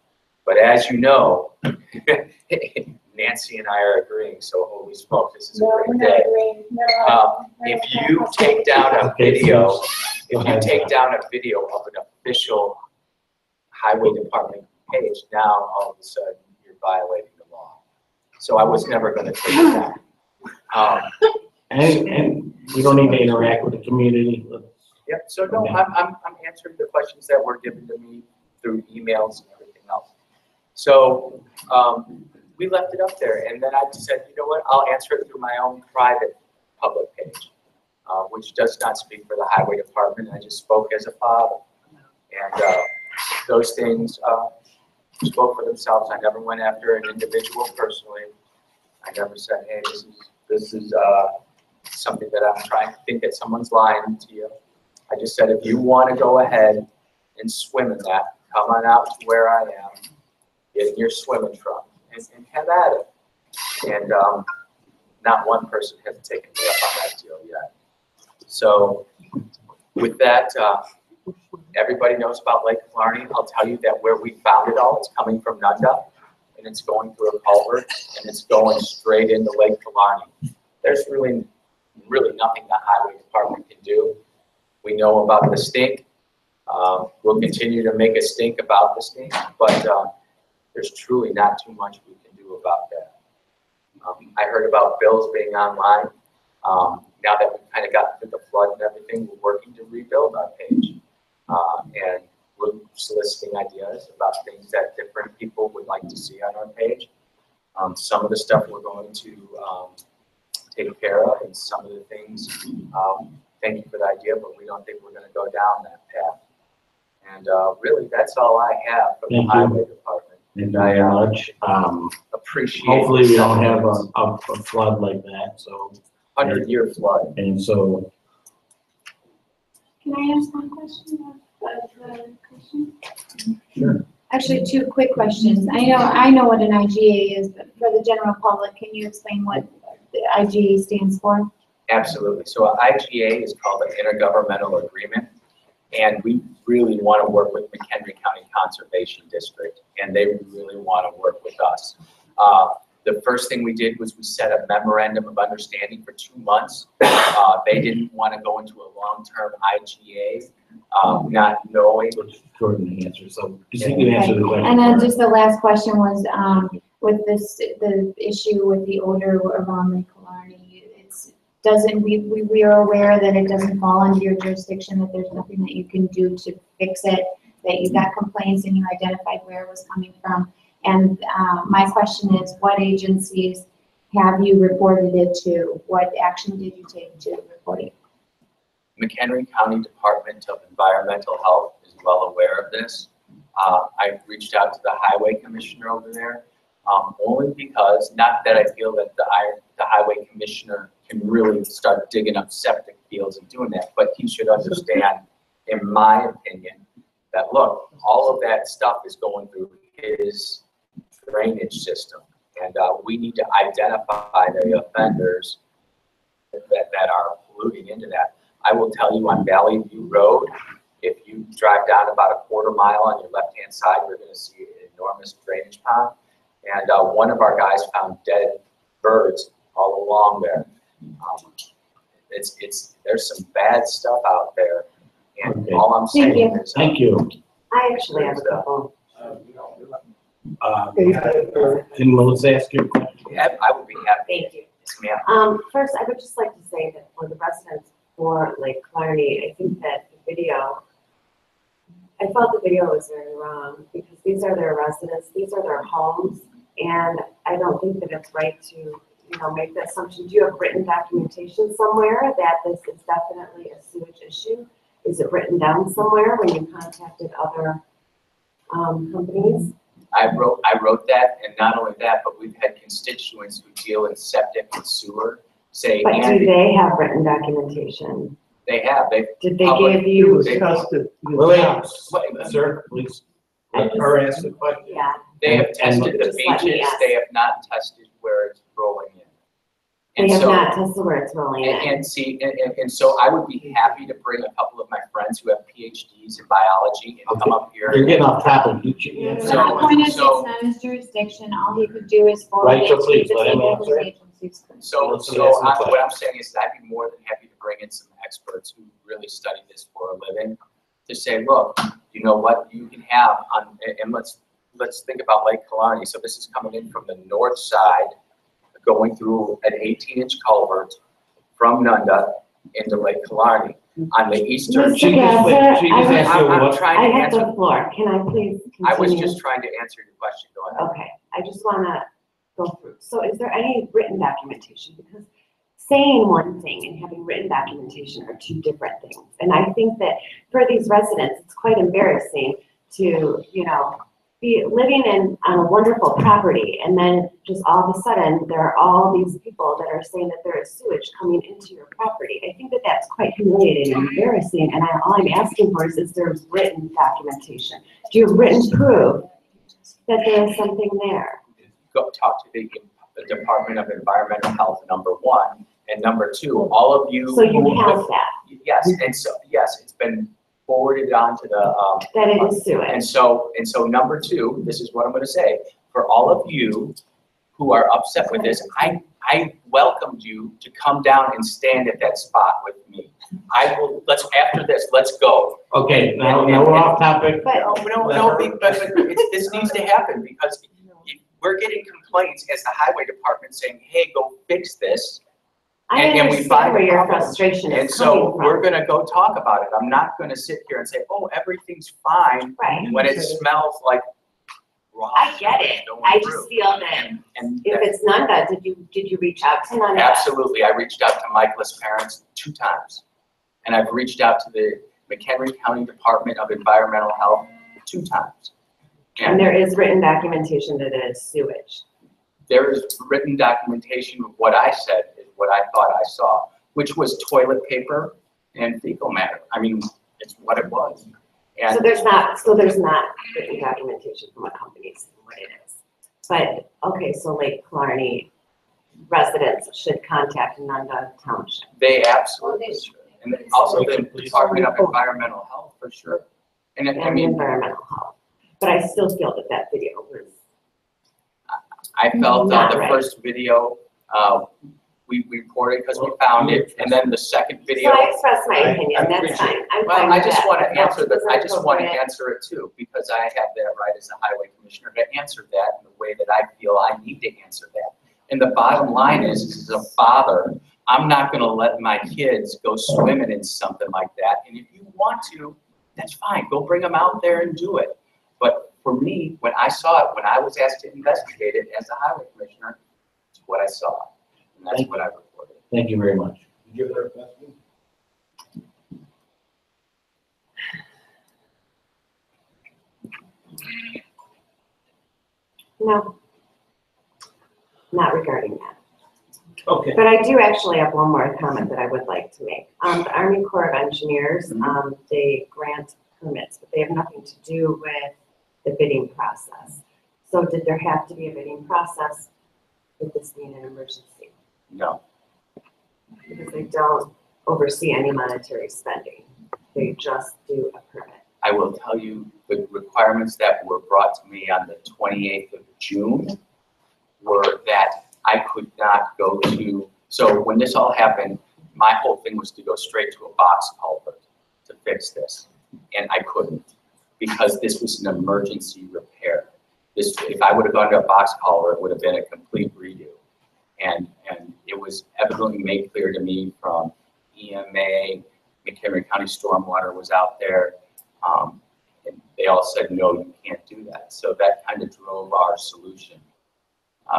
But as you know, Nancy and I are agreeing, so holy smoke, this is a great day. If you take down a video, of an official highway department page, now all of a sudden you're violating the law. So I was never going to take it down. And we don't need to interact with the community. Yep, so no, I'm answering the questions that were given to me through emails and everything else. So we left it up there, and then I said, you know what, I'll answer it through my own private public page, which does not speak for the highway department. I just spoke as a father. And those things spoke for themselves. I never went after an individual personally. I never said, hey, this is something that I'm trying to think that someone's lying to you. I just said, if you want to go ahead and swim in that, come on out to where I am, get in your swimming trunk, and have at it. And not one person has taken me up on that deal yet. So with that, everybody knows about Lake Killarney. I'll tell you that where we found it all, it's coming from Nunda, and it's going through a culvert, and it's going straight into Lake Killarney. There's really nothing the highway department can do. We know about the stink. We'll continue to make a stink about the stink, but there's truly not too much we can do about that. I heard about bills being online. Now that we've kind of gotten through the flood and everything, we're working to rebuild our page. And we're soliciting ideas about things that different people would like to see on our page. Some of the stuff we're going to take care of, and some of the things, thank you for the idea, but we don't think we're going to go down that path. And really, that's all I have from the highway department. Thank you very much. Appreciate. Hopefully we don't have a flood like that, so. 100-year flood. And so. Can I ask one question of Christian? Sure. Actually, two quick questions. I know what an IGA is, but for the general public, can you explain what the IGA stands for? Absolutely. So an IGA is called an intergovernmental agreement, and we really want to work with McHenry County Conservation District, and they really want to work with us. The first thing we did was we set a memorandum of understanding for 2 months. They didn't want to go into a long-term IGA, not knowing. Jordan answer, so just you can answer the question. And then just the last question was with the issue with the odor around Lake Killarney. We are aware that it doesn't fall under your jurisdiction, that there's nothing that you can do to fix it, that you got complaints and you identified where it was coming from. And my question is, what agencies have you reported it to? What action did you take to report it? McHenry County Department of Environmental Health is well aware of this. I reached out to the highway commissioner over there, only because, not that I feel that the highway commissioner can really start digging up septic fields and doing that, but he should understand, in my opinion, that look, all of that stuff is going through his drainage system, and we need to identify the offenders that are polluting into that. I will tell you, on Valley View Road, if you drive down about a ¼ mile on your left-hand side, you're going to see an enormous drainage pond, and one of our guys found dead birds all along there. there's some bad stuff out there. And Okay. all I'm Thank saying is. Thank you. I actually have a couple. Can Melissa ask you a question? Yeah, I would be happy. Thank you. Yes, ma'am. First, I would just like to say that for the residents for Lake Clarity, I think that the video, I felt the video was very wrong because these are their residents, these are their homes, and I don't think that it's right to, make that assumption. Do you have written documentation somewhere that this is definitely a sewage issue? Is it written down somewhere when you contacted other companies? I wrote that, and not only that, but we've had constituents who deal in septic and sewer say, But do Andy, they have written documentation? they have, Did they Public- give you? Tested. Wait, sir, please. Let her ask the question. Yeah. they have And tested the just let me beaches, ask. they have not tested where it's rolling in. They And have so, not tested where it's rolling in. and so I would be happy to bring a couple of my friends who have PhDs in biology and come up here. You're getting off topic. You should The answer. point is, it's so- not his jurisdiction, all he could do is forward Right, it so to please, the let him stakeholders answer. agencies. So Let's ask the question. what I'm saying is that I'd be more than happy to bring in some experts who really study this for a living to say, look, you know what, you can have on, and let's think about Lake Killarney. So this is coming in from the north side, going through an 18-inch culvert from Nunda into Lake Killarney. On the eastern, She just- she just asked you I what- trying to have answer. the floor. Can I please continue? I was just trying to answer your question. Go ahead. Okay, I just wanna go through. So is there any written documentation? Because saying one thing and having written documentation are two different things. And I think that for these residents, it's quite embarrassing to, be living on a wonderful property, and then just all of a sudden, there are all these people that are saying that there is sewage coming into your property. I think that that's quite humiliating and embarrassing, and all I'm asking for is there's written documentation? Do you have written proof that there is something there? Go talk to the Department of Environmental Health, number one, and number two, all of you. So you who- have that, Yes, and so, yes, it's been forwarded on to the, that it is sewage? and so number two, this is what I'm gonna say, for all of you who are upset with this, I welcomed you to come down and stand at that spot with me. I will, after this, let's go. Okay, now we're off topic. But This needs to happen, because we're getting complaints as the highway department saying, hey, go fix this. I and we understand find where a your problem. frustration And is coming so we're from. gonna go talk about it. I'm not gonna sit here and say, oh, everything's fine, Right, when it smells like raw. I get it. going I through. just feel that And if it's Nunda, did you reach out to Nunda? absolutely, I reached out to Michaela's parents 2 times. And I've reached out to the McHenry County Department of Environmental Health 2 times. And there is written documentation that it is sewage. There is written documentation of what I said is what I thought I saw, which was toilet paper and fecal matter. I mean, it's what it was. And So there's not written documentation from a company saying what it is. But, okay, so Lake Killarney residents should contact Nunda Township. they absolutely should. And then also the Department of Environmental Health, for sure. And I And mean, environmental health. But I still feel that video was, I felt Not the right. first video, we reported because we found it, and then the second so video. I expressed my I opinion, that's appreciate fine. I'm Well, fine I with just that. want to That answer that, I wasn't just want to appropriate. answer it too, because I have that right as a highway commissioner to answer that in the way that I feel I need to answer that. And the bottom line is, as a father, I'm not gonna let my kids go swimming in something like that. And if you want to, that's fine, go bring them out there and do it. But for me, when I saw it, when I was asked to investigate it as a highway commissioner, it's what I saw, and that's what I reported. Thank you very much. Give it our best. No. Not regarding that. Okay. But I do actually have one more comment that I would like to make. The Army Corps of Engineers, they grant permits, but they have nothing to do with the bidding process. So did there have to be a bidding process with this being an emergency? No. Because they don't oversee any monetary spending. They just do a permit. I will tell you, the requirements that were brought to me on the 28th of June were that I could not go to, so when this all happened, my whole thing was to go straight to a box culvert to fix this, and I couldn't, because this was an emergency repair. This, if I would have gone to a box culvert, it would have been a complete redo. And it was evidently made clear to me from EMA, McHenry County Stormwater was out there, and they all said, no, you can't do that. So that kind of drove our solution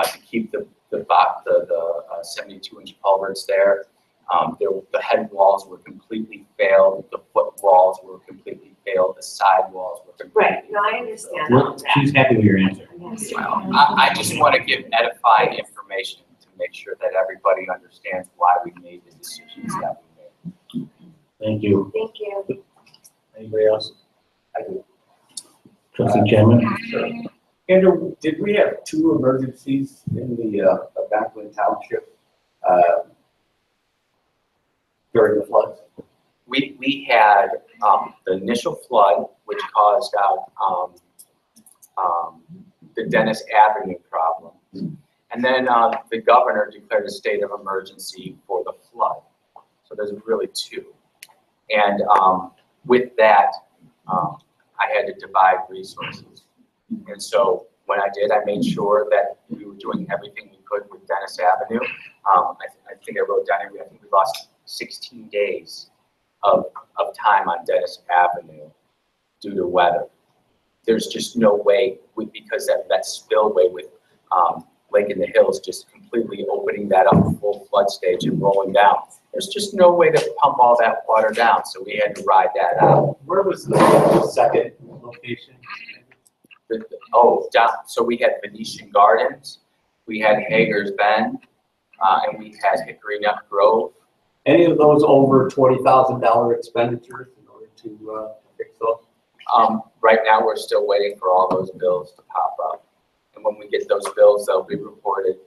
to keep the 72-inch culverts there. The head walls were completely failed, the foot walls were completely failed, the side walls were completely Right, no, I understand all that. She's happy with your answer. Well, I just want to give edifying information to make sure that everybody understands why we made the decisions that we made. Thank you. Thank you. Anybody else? I do. Trustee Chairman? Sure. Andrew, did we have 2 emergencies in the Algonquin Township during the floods? We had the initial flood, which caused out the Dennis Avenue problem. And then the governor declared a state of emergency for the flood. So there's really 2. And with that, I had to divide resources. And so when I did, I made sure that we were doing everything we could with Dennis Avenue. I think I wrote down here, I think we lost 16 days of time on Dennis Avenue due to weather. There's just no way, because that spillway with Lake in the Hills just completely opening that up full flood stage and rolling down. There's just no way to pump all that water down, so we had to ride that out. Where was the second location? So we had Venetian Gardens, we had Hager's Bend, and we had Hickory Nut Grove. Any of those over $20,000 expenditures in order to fix those? Right now, we're still waiting for all those bills to pop up. And when we get those bills, they'll be reported.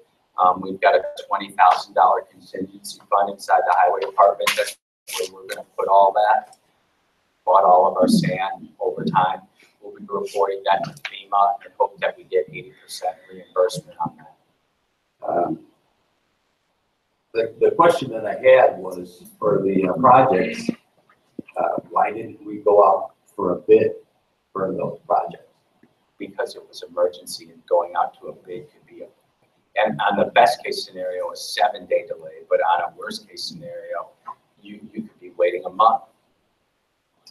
We've got a $20,000 contingency fund inside the highway department. That's where we're going to put all that. Bought all of our sand over time. We'll be reporting that to FEMA and hope that we get 80% reimbursement on that. The question that I had was for the projects, why didn't we go out for a bid for those projects? Because it was emergency, and going out to a bid could be and on the best case scenario, a 7-day delay, but on a worst case scenario, you could be waiting a month.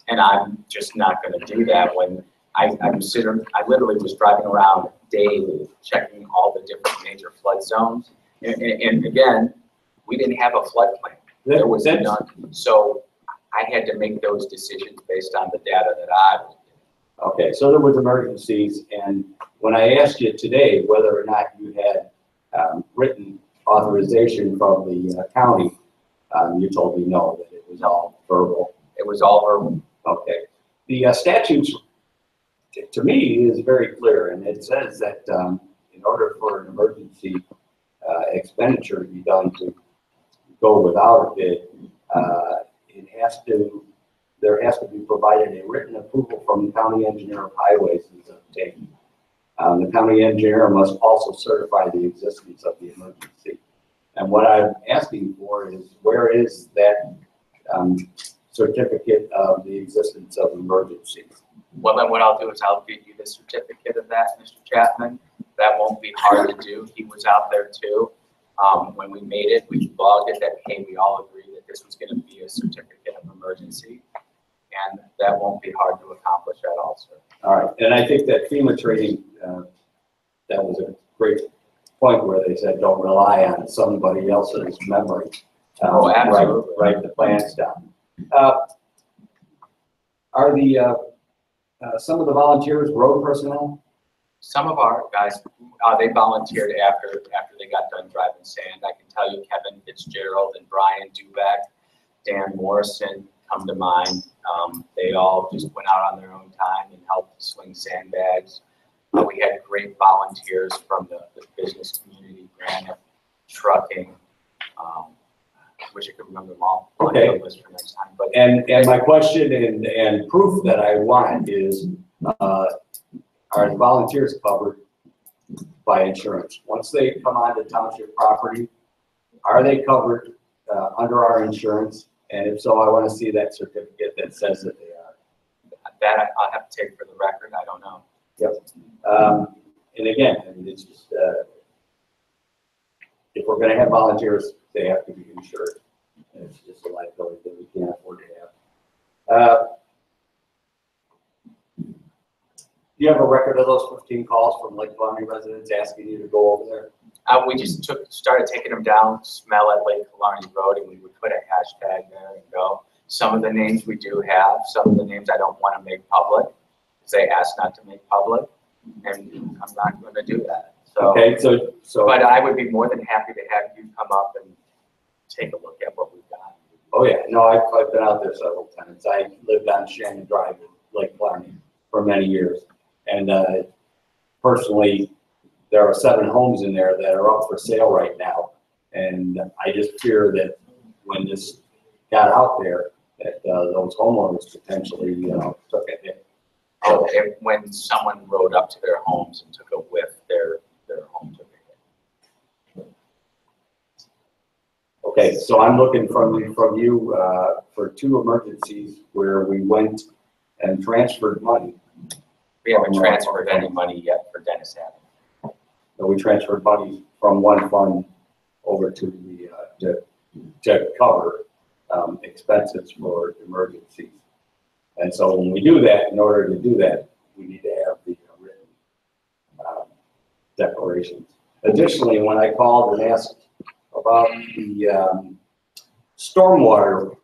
And I'm just not going to do that when I literally was driving around daily, checking all the different major flood zones. And again, we didn't have a flood plan. There was none. So I had to make those decisions based on the data that I was given. Okay, so there was emergencies, and when I asked you today whether or not you had written authorization from the county, you told me no, that it was all verbal. It was all verbal. Okay. The statutes, to me, is very clear, and it says that in order for an emergency expenditure to be done to go without a bid, there has to be provided a written approval from the county engineer of highways is obtained. The county engineer must also certify the existence of the emergency. And what I'm asking for is, where is that certificate of the existence of emergencies? Well, then what I'll do is I'll give you the certificate of that, Mr. Chapman. That won't be hard to do. He was out there too. When we made it, we logged it that, hey, we all agreed that this was going to be a certificate of emergency. And that won't be hard to accomplish at all, sir. All right, and I think that FEMA training, that was a great point where they said, don't rely on somebody else's memory. Oh, absolutely. Write the plans down. Are some of the volunteers road personnel? Some of our guys, they volunteered after they got done driving sand. I can tell you Kevin Fitzgerald and Brian Duback, Dan Morrison come to mind. They all just went out on their own time and helped swing sandbags. We had great volunteers from the business community, granite, trucking. I wish I could remember them all. Okay. For next time, but And my question and proof that I want is, are the volunteers covered by insurance? Once they come onto township property, are they covered under our insurance? And if so, I want to see that certificate that says that they are. That I'll have to take for the record, I don't know. Yep. And again, I mean, it's just, if we're gonna have volunteers, they have to be insured. And it's just a liability that we can't afford to have. Do you have a record of those 15 calls from Lake Killarney residents asking you to go over there? We just started taking them down, smell at Lake Killarney Road, and we would put a hashtag there and go. Some of the names we do have, some of the names I don't want to make public, because they asked not to make public, and I'm not going to do that. So, okay, so. But I would be more than happy to have you come up and take a look at what we've got. Oh yeah, no, I've been out there several times. I lived on Shannon Drive in Lake Killarney for many years. And personally, there are 7 homes in there that are up for sale right now. And I just fear that when this got out there, that those homeowners potentially, took a hit. Oh, when someone rode up to their homes and took a whiff, their home took a hit. Okay, so I'm looking from you for 2 emergencies where we went and transferred money. We haven't transferred any money yet for Dennis Avenue. So we transferred money from one fund over to the to cover expenses for emergencies. And so when we do that, in order to do that, we need to have the written declarations. Additionally, when I called and asked about the stormwater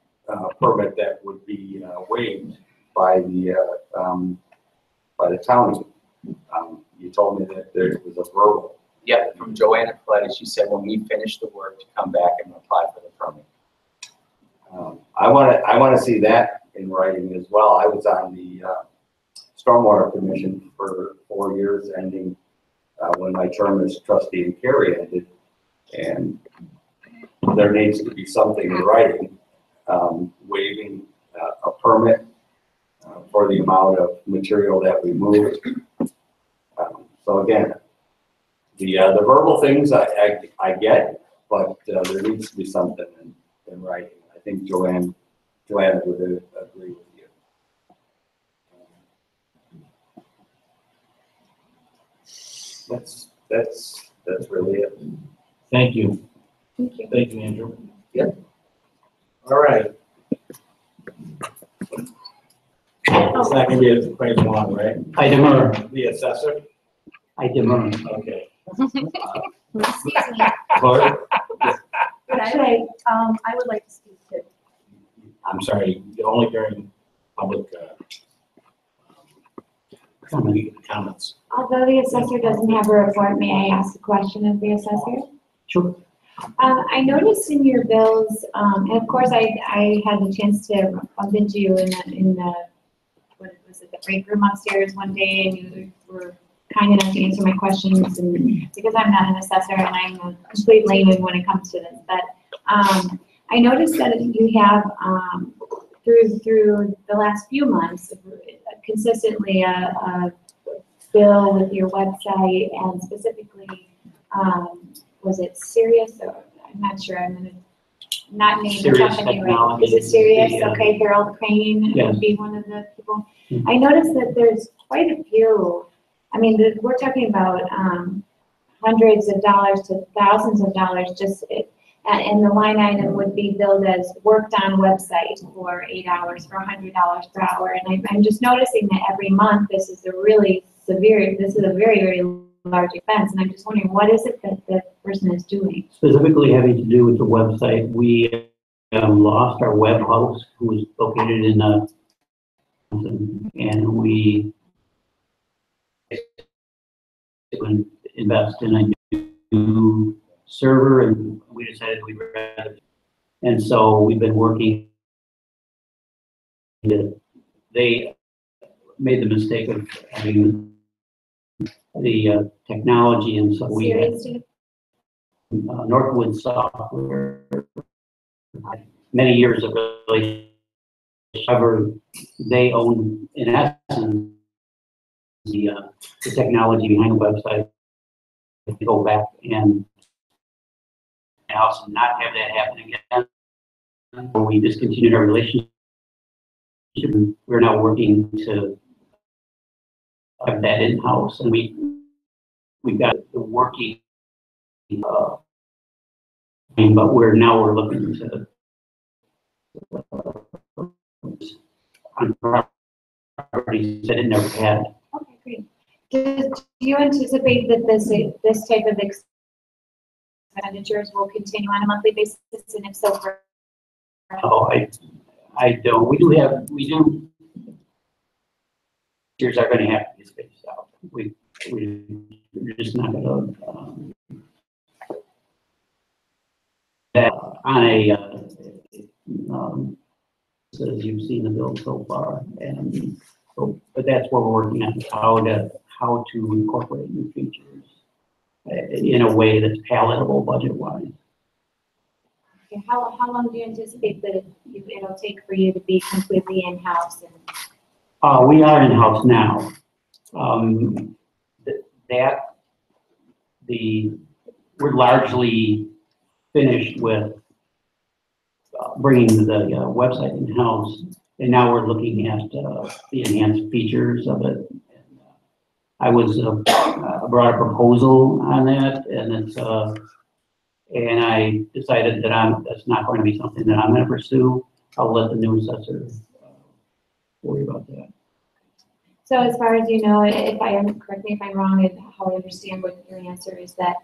permit that would be waived by the county, you told me that there was a verbal. Yep, from Joanna Coletti, she said when we finish the work to come back and apply for the permit. I want to see that in writing as well. I was on the Stormwater Commission for 4 years, ending when my term as trustee in Cary ended, and there needs to be something in writing waiving a permit for the amount of material that we moved. So again, the verbal things I get, but there needs to be something in writing. I think Joanne would agree with you. That's really it. Thank you. Thank you. Thank you, Andrew. Yep. All right. It's not gonna be quite long, right? I demur. The assessor? I demur. Okay. Excuse me, Clerk? could I would like to speak to. I'm sorry, you're only hearing public comments. Although the assessor doesn't have a report, may I ask a question of the assessor? Sure. I noticed in your bills, and of course I had the chance to bump into you in the what was it, the break room upstairs one day, and you were kind enough to answer my questions. And because I'm not an assessor and I'm a complete layman when it comes to this, but I noticed that you have through the last few months consistently a bill with your website, and specifically was it Sirius? I'm not sure. I'm gonna not name the Sirius company right. Technology Is it Sirius? is the, Okay, Harold Crane yes. would be one of the people. Mhm. I noticed that there's quite a few. I mean, we're talking about hundreds of dollars to thousands of dollars just. And the line item would be billed as worked on website for 8 hours for $100 per hour. And I'm just noticing that every month this is a very, very large expense. And I'm just wondering, what is it that the person is doing? Specifically having to do with the website, we lost our web host who was located in and we invest in a new server, and we decided we'd rather. And so we've been working. They made the mistake of having the technology, and so we had Northwood Software, many years of relationship. However, they own, in essence, the technology behind the website. If you go back and house and not have that happen again. We discontinued our relationship. We're now working to have that in-house, and we've got the working, but we're looking to on properties that it never had. Okay, great. Do you anticipate that this type of expenditures will continue on a monthly basis, and if so, for? Oh, I don't. We do. Teachers are going to have to be spaced out. We're just not going to. On a, as you've seen the bill so far, and so, but that's what we're working on, how to incorporate new features in a way that's palatable budget-wise. Okay, how long do you anticipate that it'll take for you to be completely in-house? We are in-house now. We're largely finished with bringing the website in-house, and now we're looking at the enhanced features of it. I brought a proposal on that, and and I decided that that's not going to be something that I'm going to pursue. I'll let the new assessor worry about that. So as far as you know, correct me if I'm wrong, and how I understand what your answer is, that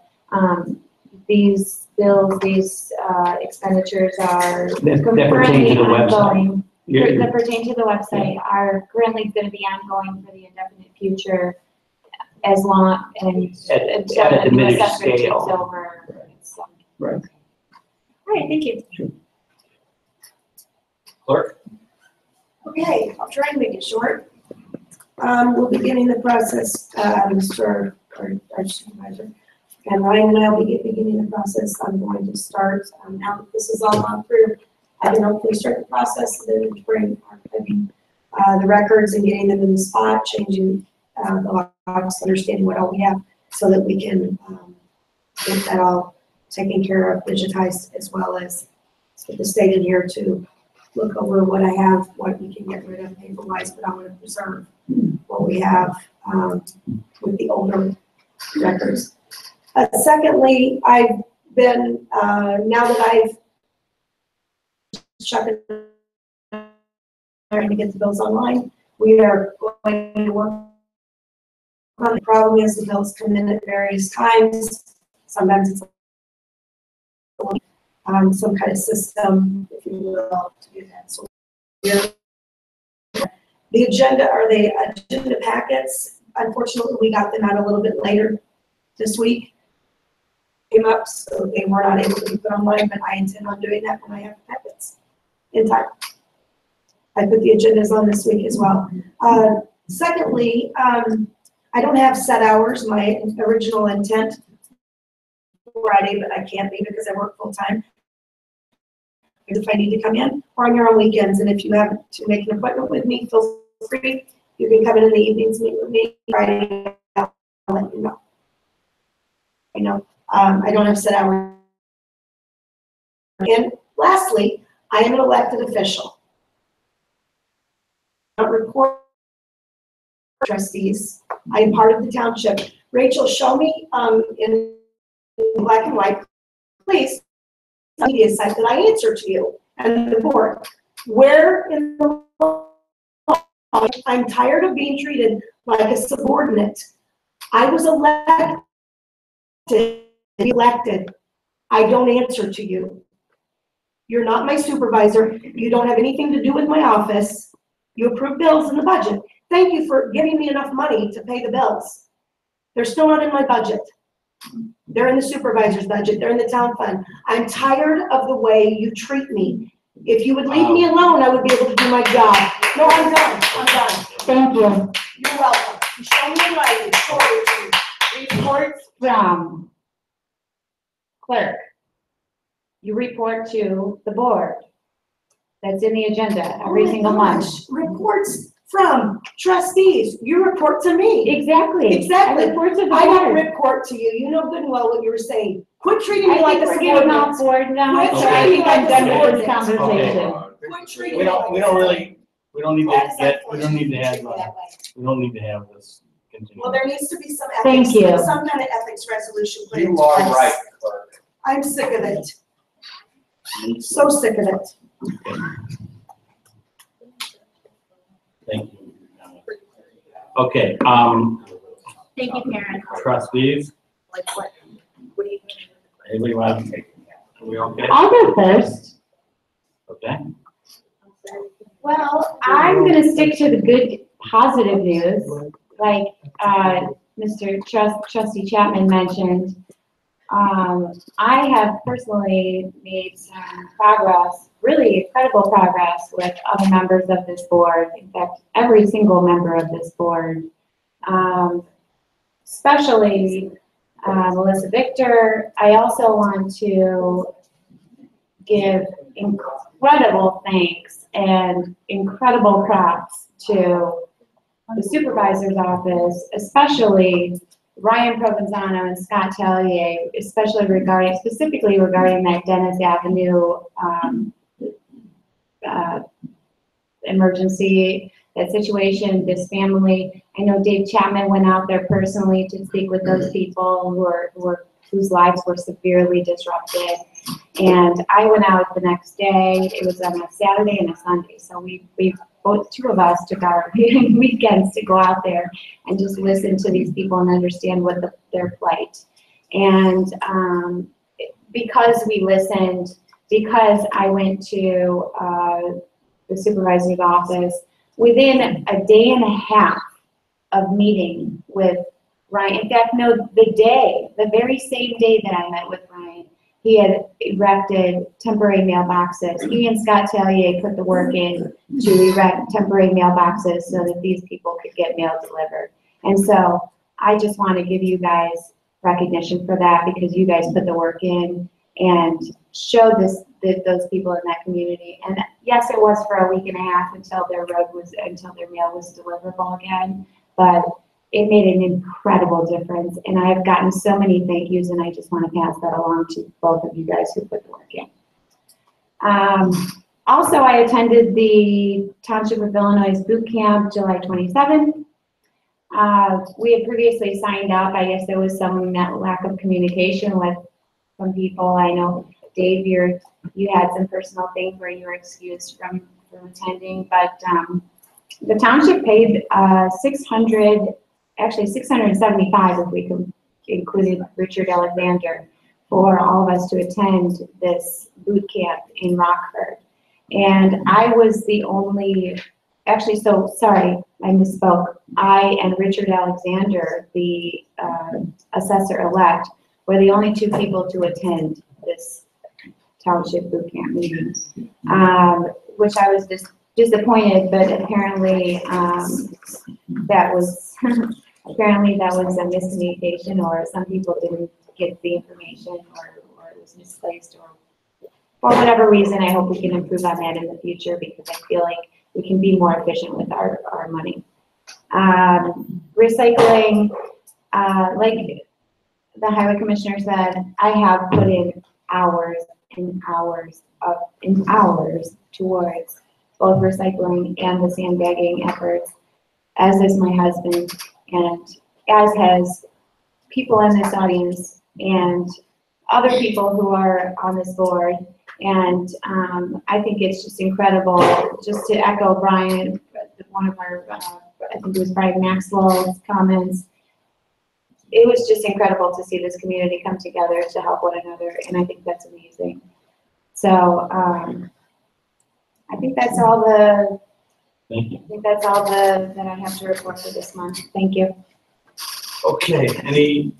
these bills, these expenditures are that pertain to the ongoing. website. That pertain to the website are currently going to be ongoing for the indefinite future, as long until at a the new diminished assessor takes scale. over. So. Right. All right, thank you. Sure. Clerk? Okay, I'll try and make it short. We'll be beginning the process, Mr. our supervisor, and Ryan and I will be beginning the process. I'm going to start, now that this is all gone through, I can hopefully start the process, and then bring the records and getting them in the spot, changing the logs, understanding what all we have, so that we can get that all taken care of, digitized, as well as get the state in here to look over what I have, what we can get rid of paper-wise, but I want to preserve what we have with the older records. Secondly, I've been, now that I've checked trying to get the bills online, we are going to work on the problem is the bills come in at various times. Sometimes it's some kind of system, if you will, to do that. So the agenda are the agenda packets. Unfortunately, we got them out a little bit later this week. Came up, so they were not able to be put online, but I intend on doing that when I have the packets in time. I put the agendas on this week as well. Secondly, I don't have set hours. My original intent Friday, but I can't be because I work full time. If I need to come in, or on your own weekends, and if you have to make an appointment with me, feel free. You can come in the evenings, meet with me Friday. I'll let you know. I know I don't have set hours. And lastly, I am an elected official. I don't report trustees. I am part of the township. Rachel, show me in black and white, please, media site that I answer to you and the board. Where in the law, I'm tired of being treated like a subordinate. I was elected. I don't answer to you. You're not my supervisor. You don't have anything to do with my office. You approve bills in the budget. Thank you for giving me enough money to pay the bills. They're still not in my budget. They're in the supervisor's budget. They're in the town fund. I'm tired of the way you treat me. If you would leave me alone, I would be able to do my job. No, I'm done. I'm done. Thank you. You're welcome. You show me in writing. Reports from clerk. You report to the board. That's in the agenda every single month. Reports from trustees. You report to me. Exactly. Exactly. I report to the I don't board. report to you. You know good and well what you were saying. Quit treating I me like think a we're getting subordinate. off board now, Quit so I think I'm done with this Okay. conversation. Quit treating We me don't, like we a don't subordinate. really, we don't need to get, we don't need to have, we don't need to have this continue. Well, there needs to be some Thank ethics, you. some kind of ethics resolution put into You are place. right, clerk. I'm sick of it. So sick of it. Thank you. Okay, Thank you, Karen. trustees, Like what do you? anybody want to take? Are we okay? I'll go first. Okay, Well, I'm gonna stick to the good, positive news, like, Trustee Chapman mentioned. I have personally made some progress, really incredible progress with other members of this board, in fact, every single member of this board. Especially, Melissa Victor. I also want to give incredible thanks and incredible props to the supervisor's office, especially Ryan Provenzano and Scott Tellier, specifically regarding that Dennis Avenue emergency, that situation, this family. I know Dave Chapman went out there personally to speak with those people whose lives were severely disrupted. And I went out the next day. It was on a Saturday and a Sunday. So we both two of us took our weekends to go out there and just listen to these people and understand what their plight. And because we listened, because I went to the supervisor's office, within a day and a half of meeting with Ryan, in fact, no, the very same day that I met with Ryan, he had erected temporary mailboxes. He and Scott Tellier put the work in to erect temporary mailboxes so that these people could get mail delivered. And so I just want to give you guys recognition for that, because you guys put the work in and showed those people in that community. And yes, it was for a week and a half until their mail was deliverable again, but it made an incredible difference. And I have gotten so many thank yous, and I just want to pass that along to both of you guys who put the work in. Also, I attended the Township of Illinois boot camp July 27th. We had previously signed up. I guess there was some lack of communication with some people. I know, Dave, you had some personal things where you were excused from attending, but the township paid $675 if we included Richard Alexander, for all of us to attend this boot camp in Rockford. And I was the only, sorry, I misspoke. I and Richard Alexander, the assessor-elect, were the only two people to attend this township boot camp meeting, which I was disappointed, but apparently that was a miscommunication, or some people didn't get the information, or it was misplaced, or for whatever reason. I hope we can improve on that in the future, because I feel like we can be more efficient with our money. Recycling, like the highway commissioner said, I have put in hours and hours towards both recycling and the sandbagging efforts, as is my husband, and as has people in this audience and other people who are on this board. And I think it's just incredible, just to echo Brian, one of our, I think it was Brian Maxwell's comments. It was just incredible to see this community come together to help one another, and I think that's amazing. So I think that's all thank you. I think that's all that I have to report for this month. Thank you. Okay, any,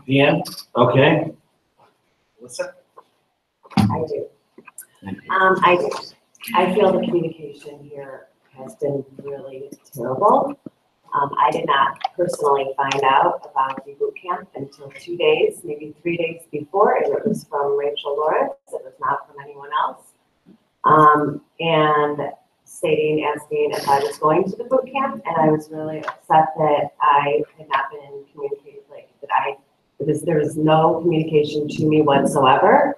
Deanne? Okay. Melissa? I do. I feel the communication here has been really terrible. I did not personally find out about the boot camp until 2 days, maybe 3 days before, and it was from Rachel Lawrence. It was not from anyone else. And asking if I was going to the boot camp, and I was really upset that I had not been communicated, like that because there was no communication to me whatsoever.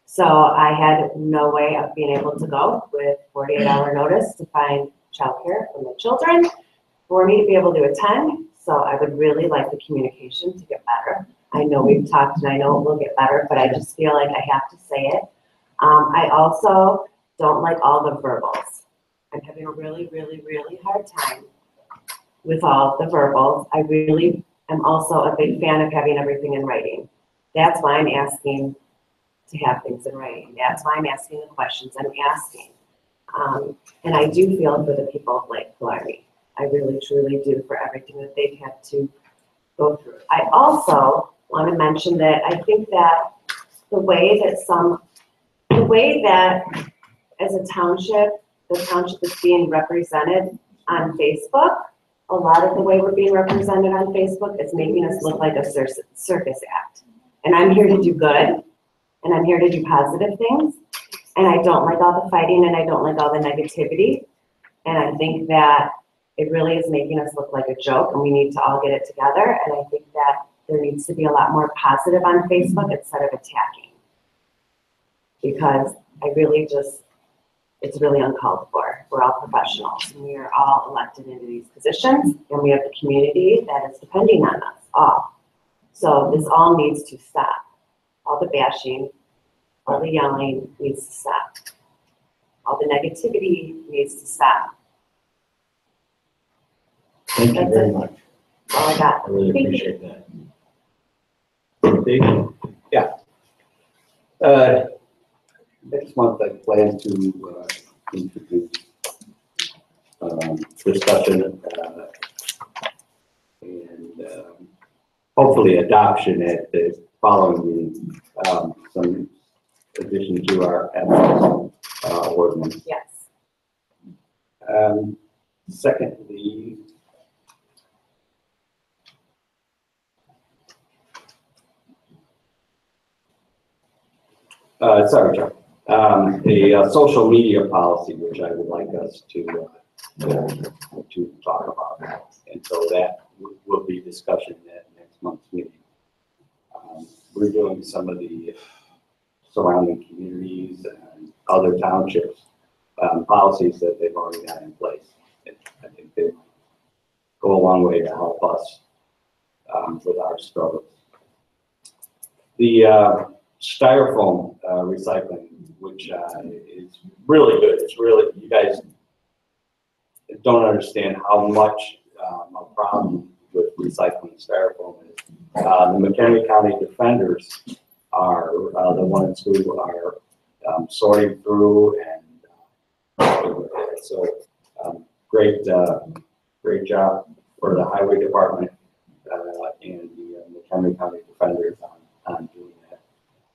So I had no way of being able to go with 48-hour notice to find childcare for my children, for me to be able to attend. So I would really like the communication to get better. I know we've talked and I know it will get better, but I just feel like I have to say it. I also don't like all the verbals. I'm having a really, really, really hard time with all the verbals. I really am also a big fan of having everything in writing. That's why I'm asking to have things in writing. That's why I'm asking the questions I'm asking. And I do feel for the people of Lake Killarney. I really, truly do, for everything that they've had to go through. I also want to mention that I think that the way that as a township, the township is being represented on Facebook, a lot of the way we're being represented on Facebook is making us look like a circus act. And I'm here to do good, and I'm here to do positive things, and I don't like all the fighting, and I don't like all the negativity, and I think that it really is making us look like a joke, and we need to all get it together, and I think that there needs to be a lot more positive on Facebook instead of attacking. Because I really just, it's really uncalled for. We're all professionals, and we are all elected into these positions, and we have the community that is depending on us all. So this all needs to stop. All the bashing, all the yelling needs to stop. All the negativity needs to stop. Thank you very much. That's all I got. I really Thank you. appreciate that. Dave? Yeah. Next month, I plan to introduce discussion and hopefully adoption at the following meeting, some addition to our ordinance. Yes. Secondly, sorry, Chuck. A social media policy, which I would like us to talk about. And so that will be discussion at next month's meeting. We're doing some of the surrounding communities and other townships policies that they've already got in place. And I think they go a long way to help us with our struggles. The styrofoam recycling, which is really good. It's really, you guys don't understand how much a problem with recycling styrofoam is. The McHenry County Defenders are the ones who are sorting through, and so great job for the Highway Department and the McHenry County Defenders on doing that.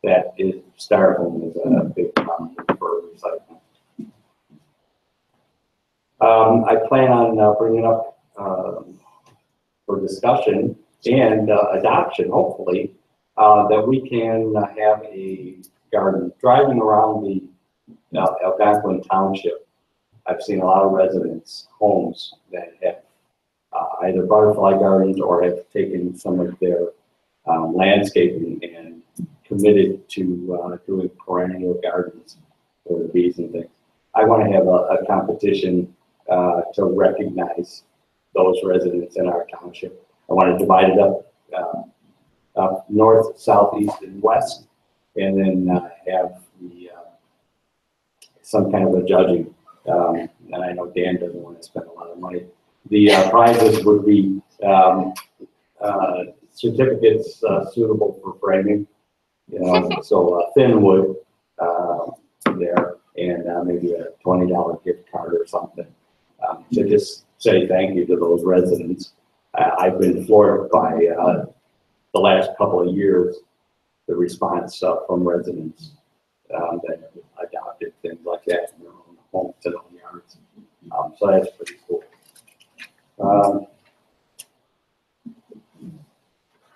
That is, styrofoam is a big problem for recycling. I plan on bringing up for discussion and adoption, hopefully, that we can have a garden. Driving around the Algonquin Township, I've seen a lot of residents' homes that have either butterfly gardens or have taken some of their landscaping and committed to doing perennial gardens for the bees and things. I want to have a competition to recognize those residents in our township. I want to divide it up north, south, east, and west, and then have the some kind of a judging. And I know Dan doesn't want to spend a lot of money. The prizes would be certificates suitable for framing, so thin wood there, and maybe a $20 gift card or something to just say thank you to those residents. I've been floored by the last couple of years, the response from residents that have adopted things like that in their own homes and own yards. So that's pretty cool.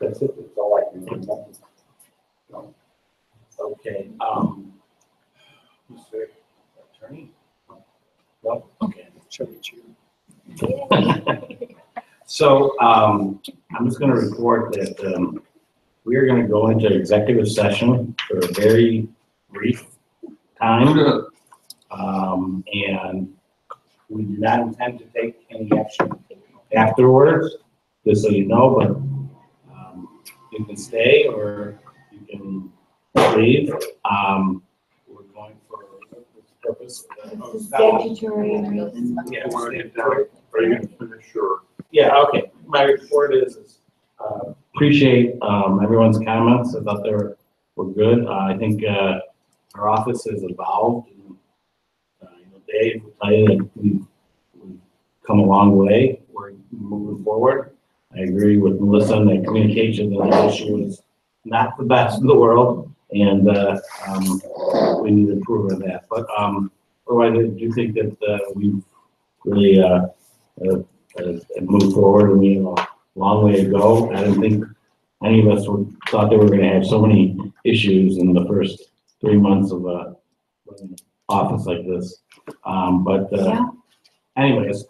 That's it. That's all I can remember. So, Okay, Mr. Attorney? No? Okay. So, I'm just gonna report that, we are gonna go into executive session for a very brief time. And we do not intend to take any action afterwards, just so you know, but, you can stay or you can leave. We're going for this purpose. Statutory reason. Yeah, You want to get down, are you gonna finish your? yeah, okay. My report is, appreciate, everyone's comments. I thought they were good. I think, our office has evolved. And, Dave will tell you that we've come a long way. We're moving forward. I agree with Melissa on that communication and the issue is not the best in the world. And, we need to improve on that. But, otherwise, I do think that, we've really, moved forward, and we have a long way to go. I didn't think any of us thought that we were gonna have so many issues in the first 3 months of running an office like this. Anyways,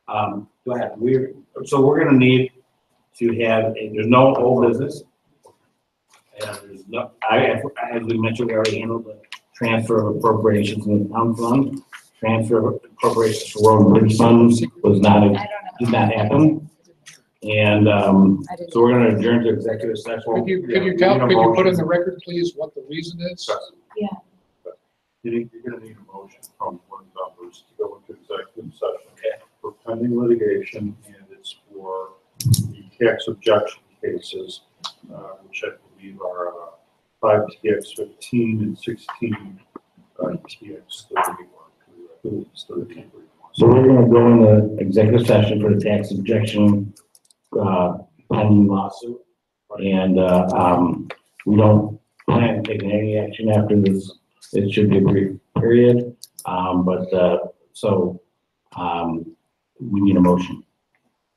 go ahead. So we're gonna need to have, there's no old business. And there's no, as we mentioned, we already handled the transfer of appropriations in the town fund. Transfer of appropriations for road and bridge funds did not happen. And, so we're gonna adjourn to executive session. Could you put in the record, please, what the reason is? Yeah. You're gonna need a motion from board members to go into executive session for pending litigation, and it's for the tax objection cases, which I believe are 5 TX 15 and 16 TX 31. So we're gonna go into executive session for the tax objection, pending lawsuit. And, we don't plan on taking any action after this. It should be a brief period, we need a motion.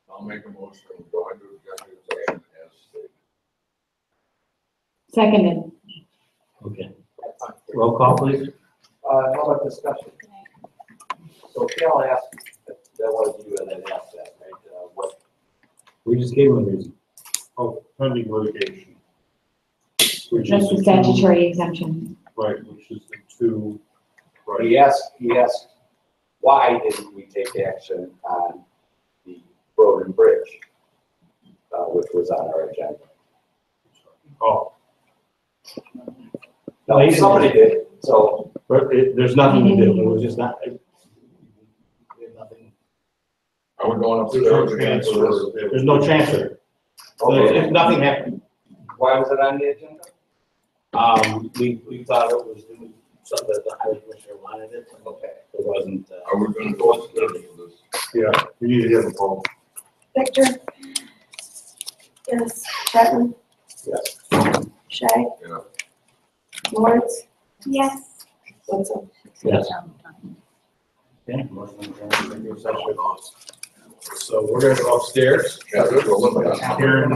I'll make a motion to go into executive session as stated. Seconded. Okay. Roll call, please. How about discussion? So Cal asked, that was you and then asked that, right? What? We just gave them a reason. Oh, pending litigation. Which That's is the statutory exemption. Right, which is the two. Right. He asked, why didn't we take action on the road and bridge, which was on our agenda? Oh. No, somebody did, so. There's nothing to do, it was just not. Nothing. Are we going upstairs again? There's no transfer. Okay. Nothing happened. Why was it on the agenda? We thought it was something that the highway commissioner wanted it. Okay. It wasn't. Are we gonna go upstairs for this? Yeah, we need to have a vote. Victor? Yes. Chapman? Yes. Shay? Yeah. Lawrence? Yes. Woodson? Yes. Okay. Motion to adjourn executive session. So we're gonna go upstairs. Yeah, there's a limit. Karen,